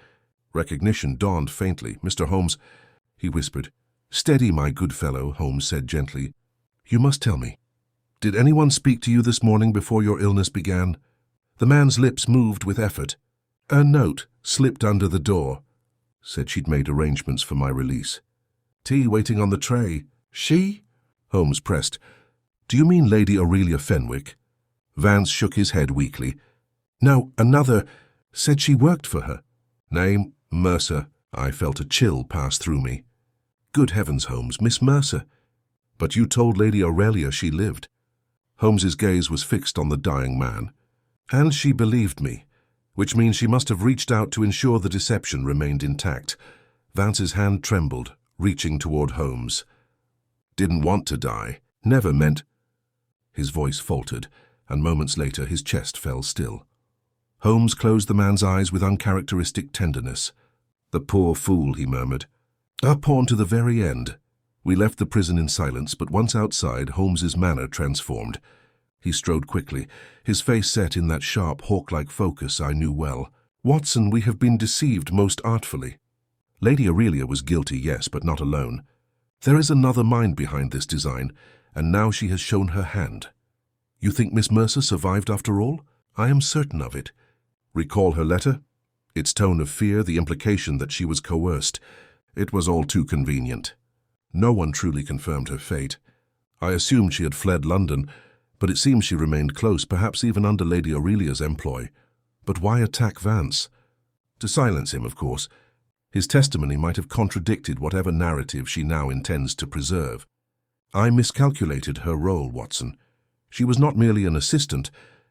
Recognition dawned faintly. "Mr. Holmes," he whispered. "Steady, my good fellow," Holmes said gently. "You must tell me. Did anyone speak to you this morning before your illness began?" The man's lips moved with effort. "A note slipped under the door. Said she'd made arrangements for my release. Tea waiting on the tray." "She?" Holmes pressed. Do you mean Lady Aurelia Fenwick? Vance shook his head weakly. No, another said she worked for her. Name, Mercer. I felt a chill pass through me. Good heavens, Holmes, Miss Mercer. But you told Lady Aurelia she lived. Holmes's gaze was fixed on the dying man. And she believed me, which means she must have reached out to ensure the deception remained intact. Vance's hand trembled, reaching toward Holmes. Didn't want to die. Never meant. His voice faltered, and moments later his chest fell still. Holmes closed the man's eyes with uncharacteristic tenderness. The poor fool, he murmured. Up on to the very end. We left the prison in silence, but once outside, Holmes's manner transformed. He strode quickly, his face set in that sharp, hawk-like focus I knew well. Watson, we have been deceived most artfully. Lady Aurelia was guilty, yes, but not alone. There is another mind behind this design, and now she has shown her hand. You think Miss Mercer survived after all? I am certain of it. Recall her letter? Its tone of fear, the implication that she was coerced. It was all too convenient. No one truly confirmed her fate. I assumed she had fled London, but it seems she remained close, perhaps even under Lady Aurelia's employ. But why attack Vance? To silence him, of course. His testimony might have contradicted whatever narrative she now intends to preserve. I miscalculated her role, Watson. She was not merely an assistant,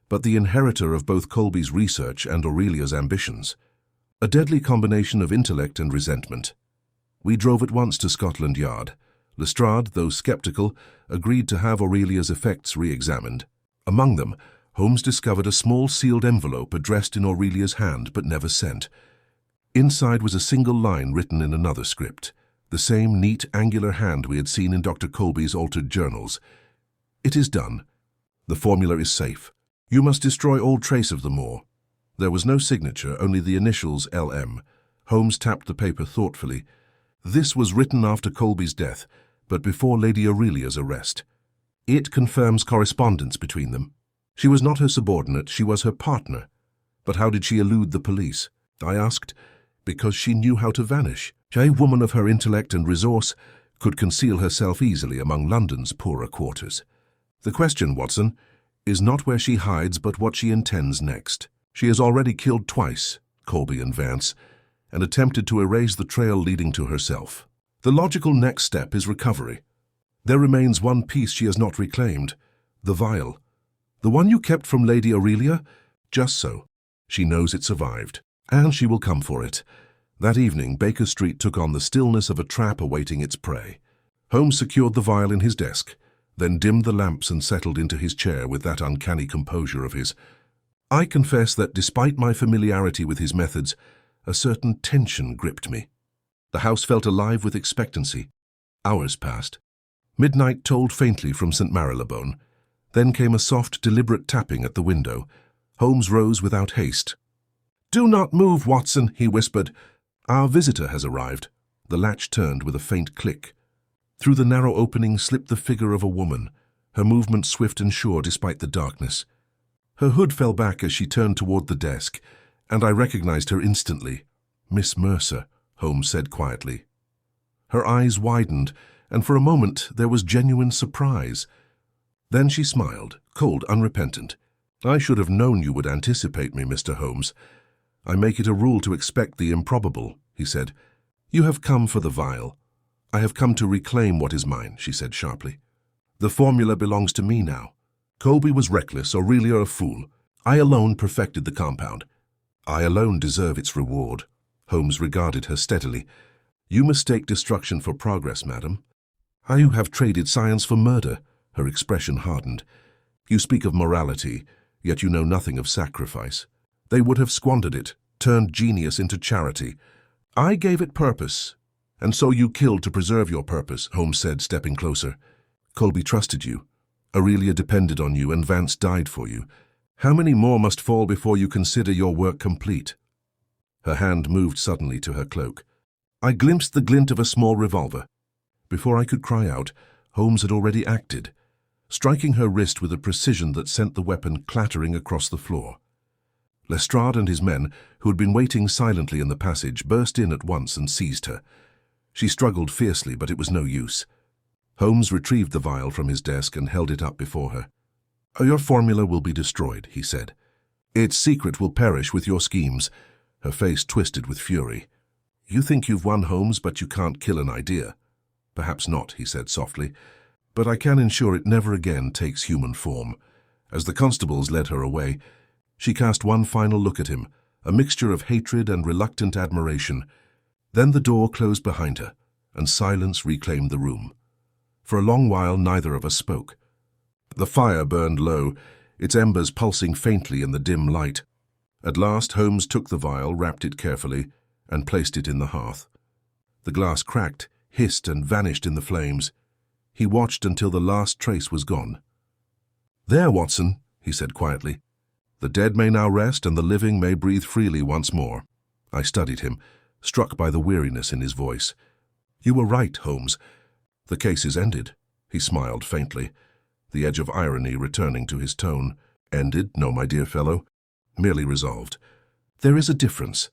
but the inheritor of both Colby's research and Aurelia's ambitions. A deadly combination of intellect and resentment. We drove at once to Scotland Yard. Lestrade, though sceptical, agreed to have Aurelia's effects re-examined. Among them, Holmes discovered a small sealed envelope addressed in Aurelia's hand but never sent. Inside was a single line written in another script, the same neat, angular hand we had seen in Dr. Colby's altered journals. It is done. The formula is safe. You must destroy all trace of the Moor. There was no signature, only the initials LM. Holmes tapped the paper thoughtfully. This was written after Colby's death, but before Lady Aurelia's arrest. It confirms correspondence between them. She was not her subordinate, she was her partner. But how did she elude the police? I asked. Because she knew how to vanish. A woman of her intellect and resource could conceal herself easily among London's poorer quarters. The question, Watson, is not where she hides, but what she intends next. She has already killed twice, Colby and Vance, and attempted to erase the trail leading to herself. The logical next step is recovery. There remains one piece she has not reclaimed, the vial. The one you kept from Lady Aurelia? Just so. She knows it survived, and she will come for it. That evening, Baker Street took on the stillness of a trap awaiting its prey. Holmes secured the vial in his desk, then dimmed the lamps and settled into his chair with that uncanny composure of his. I confess that despite my familiarity with his methods, a certain tension gripped me. The house felt alive with expectancy. Hours passed. Midnight tolled faintly from St. Marylebone. Then came a soft, deliberate tapping at the window. Holmes rose without haste. "Do not move, Watson," he whispered. "Our visitor has arrived." The latch turned with a faint click. Through the narrow opening slipped the figure of a woman, her movement swift and sure despite the darkness. Her hood fell back as she turned toward the desk, and I recognized her instantly. "Miss Mercer," Holmes said quietly. Her eyes widened, and for a moment there was genuine surprise. Then she smiled, cold, unrepentant. "I should have known you would anticipate me, Mr. Holmes. I make it a rule to expect the improbable," he said. "You have come for the vial." "I have come to reclaim what is mine," she said sharply. "The formula belongs to me now. Colby was reckless, Aurelia a fool. I alone perfected the compound. I alone deserve its reward." Holmes regarded her steadily. "You mistake destruction for progress, madam. You have traded science for murder." Her expression hardened. "You speak of morality, yet you know nothing of sacrifice. They would have squandered it, turned genius into charity. I gave it purpose, and so you killed to preserve your purpose," Holmes said, stepping closer. "Colby trusted you. Aurelia depended on you, and Vance died for you. How many more must fall before you consider your work complete?" Her hand moved suddenly to her cloak. I glimpsed the glint of a small revolver. Before I could cry out, Holmes had already acted, striking her wrist with a precision that sent the weapon clattering across the floor. Lestrade and his men, who had been waiting silently in the passage, burst in at once and seized her. She struggled fiercely, but it was no use. Holmes retrieved the vial from his desk and held it up before her. "Your formula will be destroyed," he said. "Its secret will perish with your schemes." Her face twisted with fury. "You think you've won, Holmes, but you can't kill an idea." "Perhaps not," he said softly, "but I can ensure it never again takes human form." As the constables led her away, she cast one final look at him, a mixture of hatred and reluctant admiration. Then the door closed behind her, and silence reclaimed the room. For a long while neither of us spoke. The fire burned low, its embers pulsing faintly in the dim light. At last Holmes took the vial, wrapped it carefully, and placed it in the hearth. The glass cracked, hissed, and vanished in the flames. He watched until the last trace was gone. "There, Watson," he said quietly. "The dead may now rest, and the living may breathe freely once more." I studied him, struck by the weariness in his voice. "You were right, Holmes. The case is ended." He smiled faintly, the edge of irony returning to his tone. "Ended? No, my dear fellow. Merely resolved. There is a difference."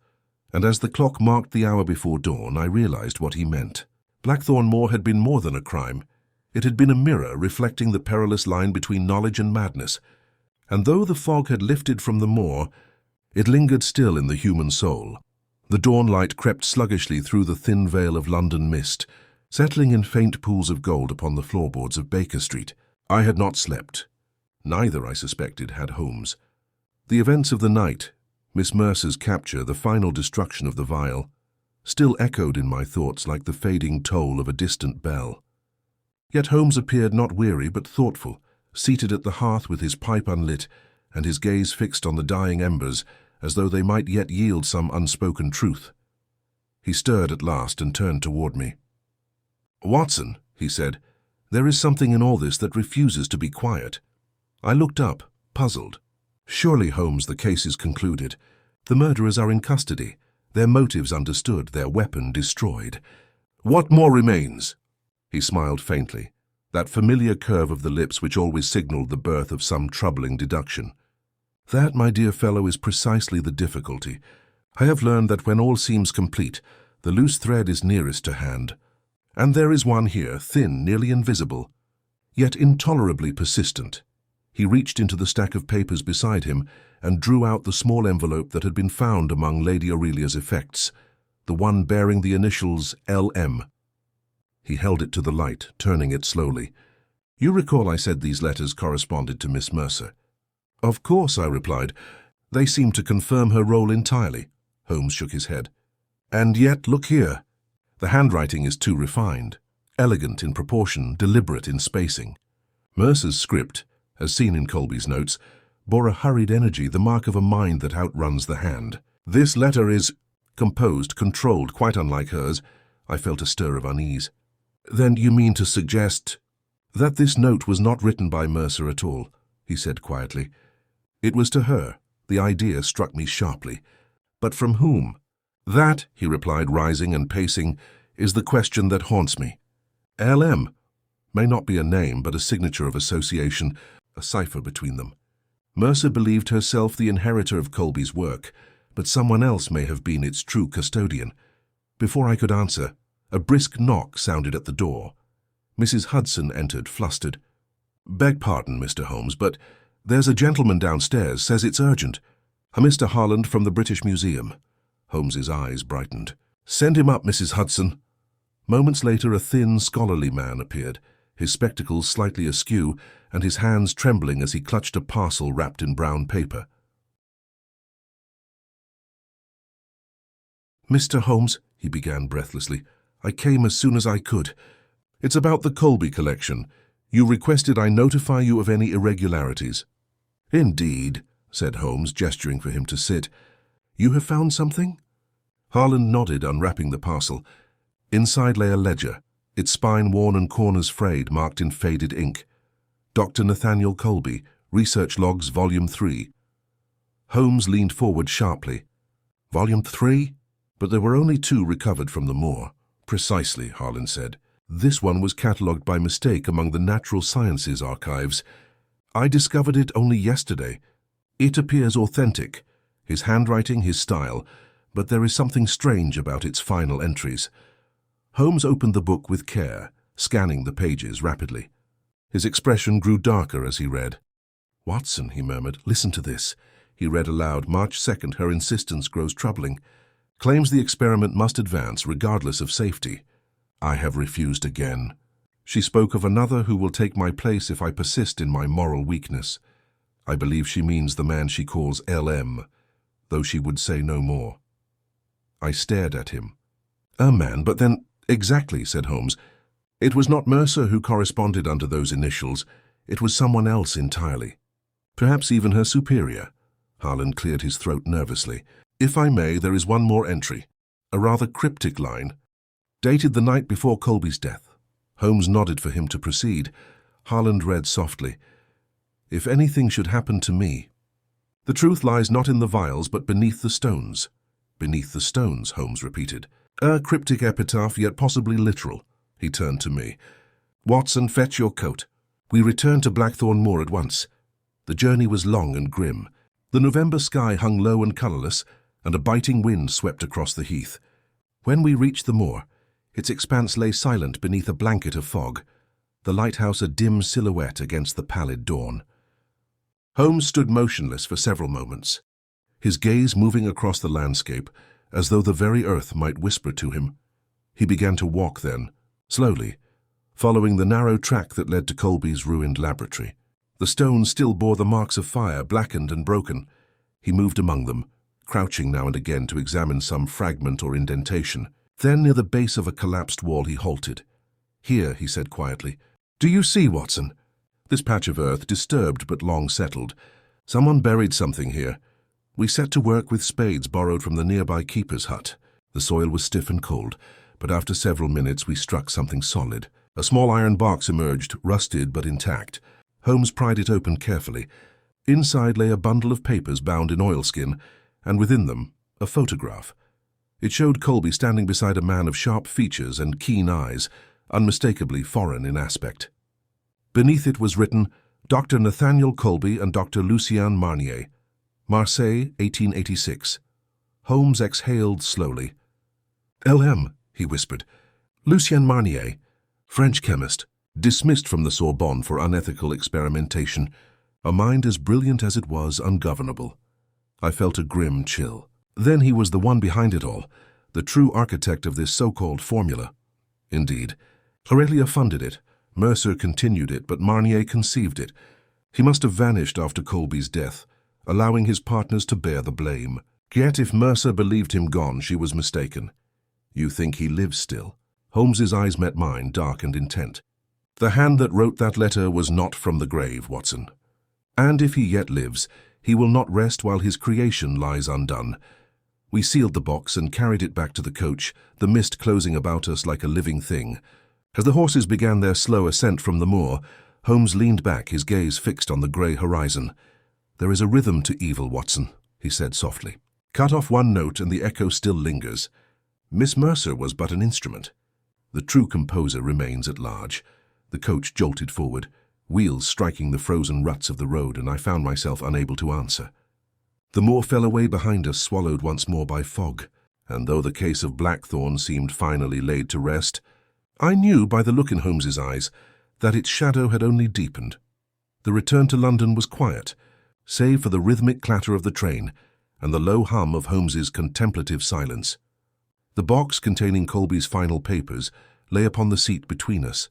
And as the clock marked the hour before dawn, I realized what he meant. Blackthorn Moor had been more than a crime. It had been a mirror reflecting the perilous line between knowledge and madness. And though the fog had lifted from the moor, it lingered still in the human soul. The dawn light crept sluggishly through the thin veil of London mist, settling in faint pools of gold upon the floorboards of Baker Street. I had not slept. Neither, I suspected, had Holmes. The events of the night, Miss Mercer's capture, the final destruction of the vial, still echoed in my thoughts like the fading toll of a distant bell. Yet Holmes appeared not weary but thoughtful, seated at the hearth with his pipe unlit and his gaze fixed on the dying embers, as though they might yet yield some unspoken truth. He stirred at last and turned toward me. "Watson," he said, "there is something in all this that refuses to be quiet." I looked up, puzzled. "Surely, Holmes, the case is concluded. The murderers are in custody, their motives understood, their weapon destroyed. What more remains?" He smiled faintly, that familiar curve of the lips which always signaled the birth of some troubling deduction. "That, my dear fellow, is precisely the difficulty. I have learned that when all seems complete, the loose thread is nearest to hand. And there is one here, thin, nearly invisible, yet intolerably persistent." He reached into the stack of papers beside him and drew out the small envelope that had been found among Lady Aurelia's effects, the one bearing the initials L.M. He held it to the light, turning it slowly. "You recall I said these letters corresponded to Miss Mercer?" "Of course," I replied. "They seem to confirm her role entirely." Holmes shook his head. "And yet, look here. The handwriting is too refined, elegant in proportion, deliberate in spacing." Mercer's script, as seen in Colby's notes, bore a hurried energy, the mark of a mind that outruns the hand. "This letter is composed, controlled, quite unlike hers." I felt a stir of unease. "Then you mean to suggest—" "That this note was not written by Mercer at all," he said quietly. "It was to her." The idea struck me sharply. "But from whom?" "That," he replied, rising and pacing, "is the question that haunts me. L.M. may not be a name, but a signature of association, a cipher between them. Mercer believed herself the inheritor of Colby's work, but someone else may have been its true custodian." Before I could answer, a brisk knock sounded at the door. Mrs. Hudson entered, flustered. "Beg pardon, Mr. Holmes, but there's a gentleman downstairs, says it's urgent. A Mr. Harland from the British Museum." Holmes's eyes brightened. "Send him up, Mrs. Hudson." Moments later, a thin, scholarly man appeared, his spectacles slightly askew and his hands trembling as he clutched a parcel wrapped in brown paper. "Mr. Holmes," he began breathlessly, "I came as soon as I could. It's about the Colby collection. You requested I notify you of any irregularities." "Indeed," said Holmes, gesturing for him to sit. "You have found something?" Harland nodded, unwrapping the parcel. Inside lay a ledger, its spine worn and corners frayed, marked in faded ink. "Dr. Nathaniel Colby, Research Logs, Volume 3. Holmes leaned forward sharply. "Volume 3? But there were only 2 recovered from the moor." "Precisely," Harland said. "This one was catalogued by mistake among the Natural Sciences archives. I discovered it only yesterday. It appears authentic, his handwriting, his style, but there is something strange about its final entries." Holmes opened the book with care, scanning the pages rapidly. His expression grew darker as he read. "Watson," he murmured, "listen to this." He read aloud, "March 2nd, her insistence grows troubling. Claims the experiment must advance regardless of safety. I have refused again. She spoke of another who will take my place if I persist in my moral weakness. I believe she means the man she calls LM, though she would say no more." I stared at him. "A man, but then—" "Exactly," said Holmes. "It was not Mercer who corresponded under those initials. It was someone else entirely. Perhaps even her superior." Harlan cleared his throat nervously. "If I may, there is one more entry. A rather cryptic line. Dated the night before Colby's death." Holmes nodded for him to proceed. Harlan read softly. "If anything should happen to me, the truth lies not in the vials but beneath the stones." "Beneath the stones," Holmes repeated. "A cryptic epitaph, yet possibly literal." He turned to me. "Watson, fetch your coat." We returned to Blackthorn Moor at once. The journey was long and grim. The November sky hung low and colourless, and a biting wind swept across the heath. When we reached the moor, its expanse lay silent beneath a blanket of fog, the lighthouse a dim silhouette against the pallid dawn. Holmes stood motionless for several moments, his gaze moving across the landscape, as though the very earth might whisper to him. He began to walk then, slowly, following the narrow track that led to Colby's ruined laboratory. The stones still bore the marks of fire, blackened and broken. He moved among them, crouching now and again to examine some fragment or indentation. Then, near the base of a collapsed wall, he halted. "Here," he said quietly. "Do you see, Watson? This patch of earth, disturbed but long settled. Someone buried something here. We set to work with spades borrowed from the nearby keeper's hut. The soil was stiff and cold, but after several minutes we struck something solid. A small iron box emerged, rusted but intact. Holmes pried it open carefully. Inside lay a bundle of papers bound in oilskin, and within them, a photograph. It showed Colby standing beside a man of sharp features and keen eyes, unmistakably foreign in aspect. Beneath it was written, "Dr. Nathaniel Colby and Dr. Lucien Marnier, Marseille, 1886. Holmes exhaled slowly. "LM," he whispered. "Lucien Marnier, French chemist, dismissed from the Sorbonne for unethical experimentation. A mind as brilliant as it was ungovernable." I felt a grim chill. Then he was the one behind it all, the true architect of this so-called formula. Indeed, Aurelia funded it, Mercer continued it, but Marnier conceived it. He must have vanished after Colby's death, allowing his partners to bear the blame. Yet if Mercer believed him gone, she was mistaken. "You think he lives still?" Holmes's eyes met mine, dark and intent. "The hand that wrote that letter was not from the grave, Watson. And if he yet lives, he will not rest while his creation lies undone." We sealed the box and carried it back to the coach, the mist closing about us like a living thing. As the horses began their slow ascent from the moor, Holmes leaned back, his gaze fixed on the grey horizon. "There is a rhythm to evil, Watson," he said softly. "Cut off one note and the echo still lingers. Miss Mercer was but an instrument. The true composer remains at large." The coach jolted forward, wheels striking the frozen ruts of the road, and I found myself unable to answer. The moor fell away behind us, swallowed once more by fog, and though the case of Blackthorn seemed finally laid to rest, I knew by the look in Holmes's eyes that its shadow had only deepened. The return to London was quiet, save for the rhythmic clatter of the train and the low hum of Holmes's contemplative silence. The box containing Colby's final papers lay upon the seat between us,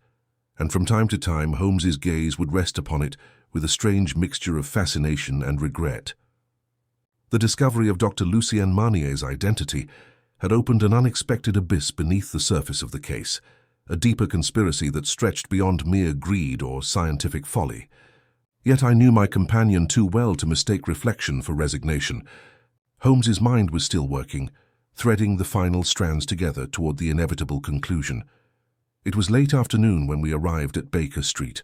and from time to time Holmes's gaze would rest upon it with a strange mixture of fascination and regret. The discovery of Dr. Lucien Marnier's identity had opened an unexpected abyss beneath the surface of the case, a deeper conspiracy that stretched beyond mere greed or scientific folly. Yet I knew my companion too well to mistake reflection for resignation. Holmes's mind was still working, threading the final strands together toward the inevitable conclusion. It was late afternoon when we arrived at Baker Street,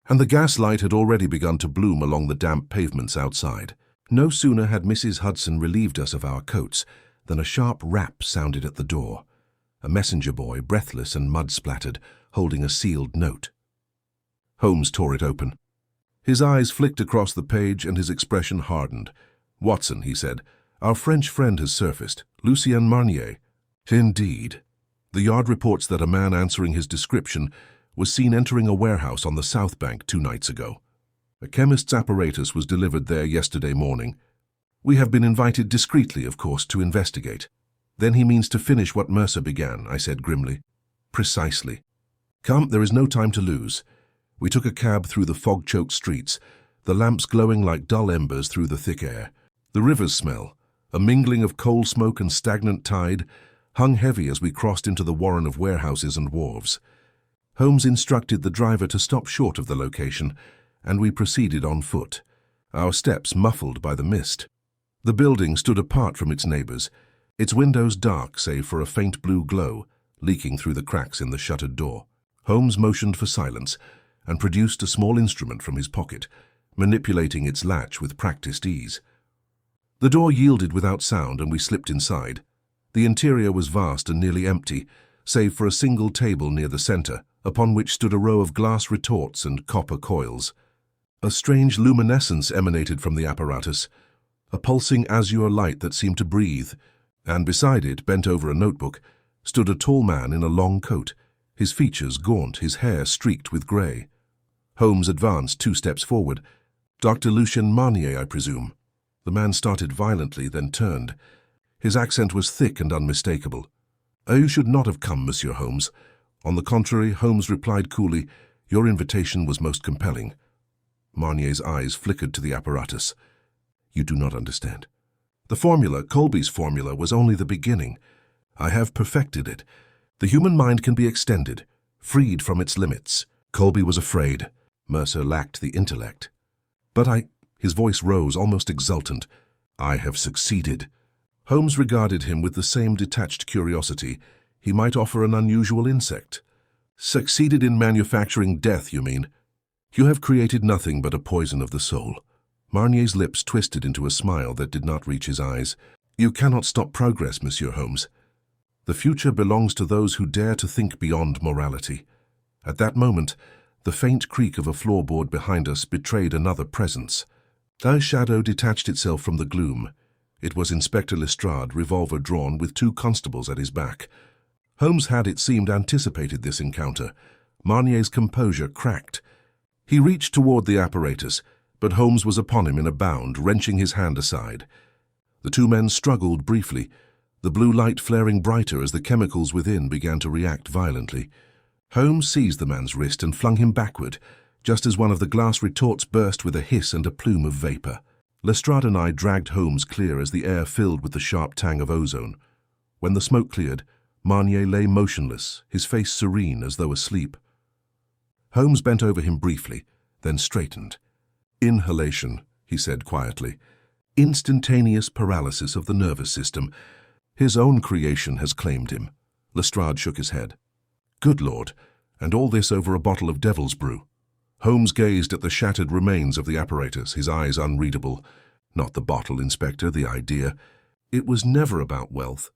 and the gaslight had already begun to bloom along the damp pavements outside. No sooner had Mrs. Hudson relieved us of our coats than a sharp rap sounded at the door. A messenger boy, breathless and mud-splattered, holding a sealed note. Holmes tore it open. His eyes flicked across the page and his expression hardened. "Watson," he said, "our French friend has surfaced, Lucien Marnier." "Indeed. The Yard reports that a man answering his description was seen entering a warehouse on the South Bank 2 nights ago. A chemist's apparatus was delivered there yesterday morning. We have been invited discreetly, of course, to investigate. Then he means to finish what Mercer began, I said grimly. Precisely. Come, there is no time to lose. We took a cab through the fog-choked streets, the lamps glowing like dull embers through the thick air. The river's smell, a mingling of coal smoke and stagnant tide, hung heavy as we crossed into the warren of warehouses and wharves. Holmes instructed the driver to stop short of the location, and we proceeded on foot, our steps muffled by the mist. The building stood apart from its neighbors, its windows dark save for a faint blue glow leaking through the cracks in the shuttered door. Holmes motioned for silence and produced a small instrument from his pocket, manipulating its latch with practiced ease. The door yielded without sound and we slipped inside. The interior was vast and nearly empty, save for a single table near the center, upon which stood a row of glass retorts and copper coils. A strange luminescence emanated from the apparatus, a pulsing azure light that seemed to breathe, and beside it, bent over a notebook, stood a tall man in a long coat, his features gaunt, his hair streaked with grey. Holmes advanced 2 steps forward. Dr. Lucien Marnier, I presume. The man started violently, then turned. His accent was thick and unmistakable. You should not have come, Monsieur Holmes. On the contrary, Holmes replied coolly, your invitation was most compelling. Marnier's eyes flickered to the apparatus. You do not understand. The formula, Colby's formula, was only the beginning. I have perfected it. The human mind can be extended, freed from its limits. Colby was afraid. Mercer lacked the intellect. But his voice rose, almost exultant. I have succeeded. Holmes regarded him with the same detached curiosity. He might offer an unusual insect. Succeeded in manufacturing death, you mean? You have created nothing but a poison of the soul. Marnier's lips twisted into a smile that did not reach his eyes. You cannot stop progress, Monsieur Holmes. The future belongs to those who dare to think beyond morality. At that moment, the faint creak of a floorboard behind us betrayed another presence. A shadow detached itself from the gloom. It was Inspector Lestrade, revolver drawn, with 2 constables at his back. Holmes had, it seemed, anticipated this encounter. Marnier's composure cracked. He reached toward the apparatus, but Holmes was upon him in a bound, wrenching his hand aside. The 2 men struggled briefly, the blue light flaring brighter as the chemicals within began to react violently. Holmes seized the man's wrist and flung him backward, just as one of the glass retorts burst with a hiss and a plume of vapor. Lestrade and I dragged Holmes clear as the air filled with the sharp tang of ozone. When the smoke cleared, Marnier lay motionless, his face serene as though asleep. Holmes bent over him briefly, then straightened. Inhalation, he said quietly. Instantaneous paralysis of the nervous system. His own creation has claimed him. Lestrade shook his head. Good Lord, and all this over a bottle of devil's brew. Holmes gazed at the shattered remains of the apparatus, his eyes unreadable. Not the bottle, Inspector, the idea. It was never about wealth.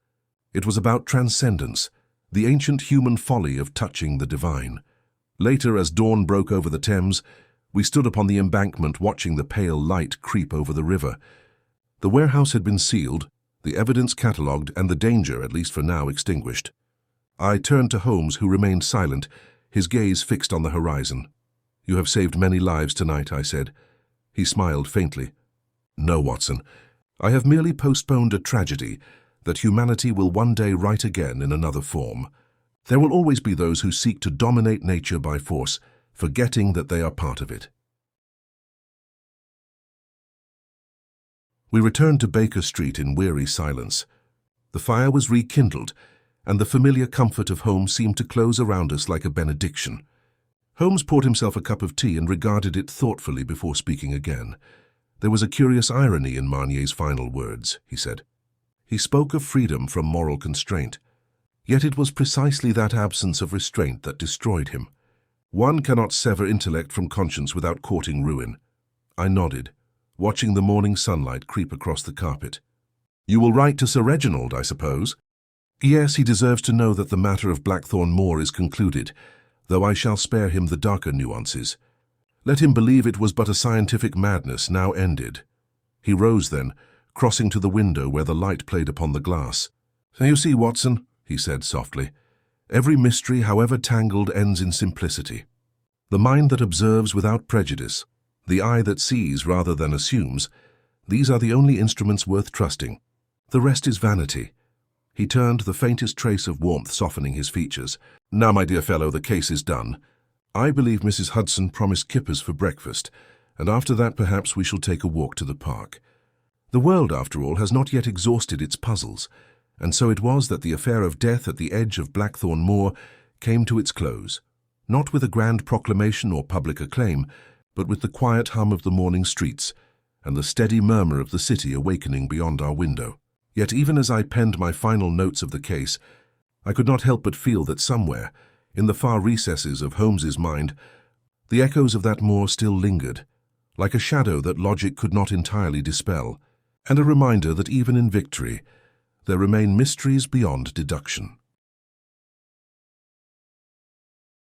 It was about transcendence, the ancient human folly of touching the divine. Later, as dawn broke over the Thames, we stood upon the embankment watching the pale light creep over the river. The warehouse had been sealed, the evidence catalogued, and the danger, at least for now, extinguished. I turned to Holmes, who remained silent, his gaze fixed on the horizon. You have saved many lives tonight, I said. He smiled faintly. No, Watson. I have merely postponed a tragedy that humanity will one day right again in another form. There will always be those who seek to dominate nature by force, forgetting that they are part of it. We returned to Baker Street in weary silence. The fire was rekindled, and the familiar comfort of home seemed to close around us like a benediction. Holmes poured himself a cup of tea and regarded it thoughtfully before speaking again. There was a curious irony in Marnier's final words, he said. He spoke of freedom from moral constraint. Yet it was precisely that absence of restraint that destroyed him. One cannot sever intellect from conscience without courting ruin. I nodded, watching the morning sunlight creep across the carpet. You will write to Sir Reginald, I suppose? Yes, he deserves to know that the matter of Blackthorn Moor is concluded, though I shall spare him the darker nuances. Let him believe it was but a scientific madness now ended. He rose then, crossing to the window where the light played upon the glass. You see, Watson, he said softly, Every mystery, however tangled, ends in simplicity. The mind that observes without prejudice, the eye that sees rather than assumes, these are the only instruments worth trusting. The rest is vanity. He turned, the faintest trace of warmth softening his features. Now, my dear fellow, the case is done. I believe Mrs. Hudson promised kippers for breakfast, and after that perhaps we shall take a walk to the park. The world, after all, has not yet exhausted its puzzles, and so it was that the affair of death at the edge of Blackthorn Moor came to its close, not with a grand proclamation or public acclaim, but with the quiet hum of the morning streets and the steady murmur of the city awakening beyond our window. Yet even as I penned my final notes of the case, I could not help but feel that somewhere, in the far recesses of Holmes's mind, the echoes of that moor still lingered, like a shadow that logic could not entirely dispel, and a reminder that even in victory, there remain mysteries beyond deduction.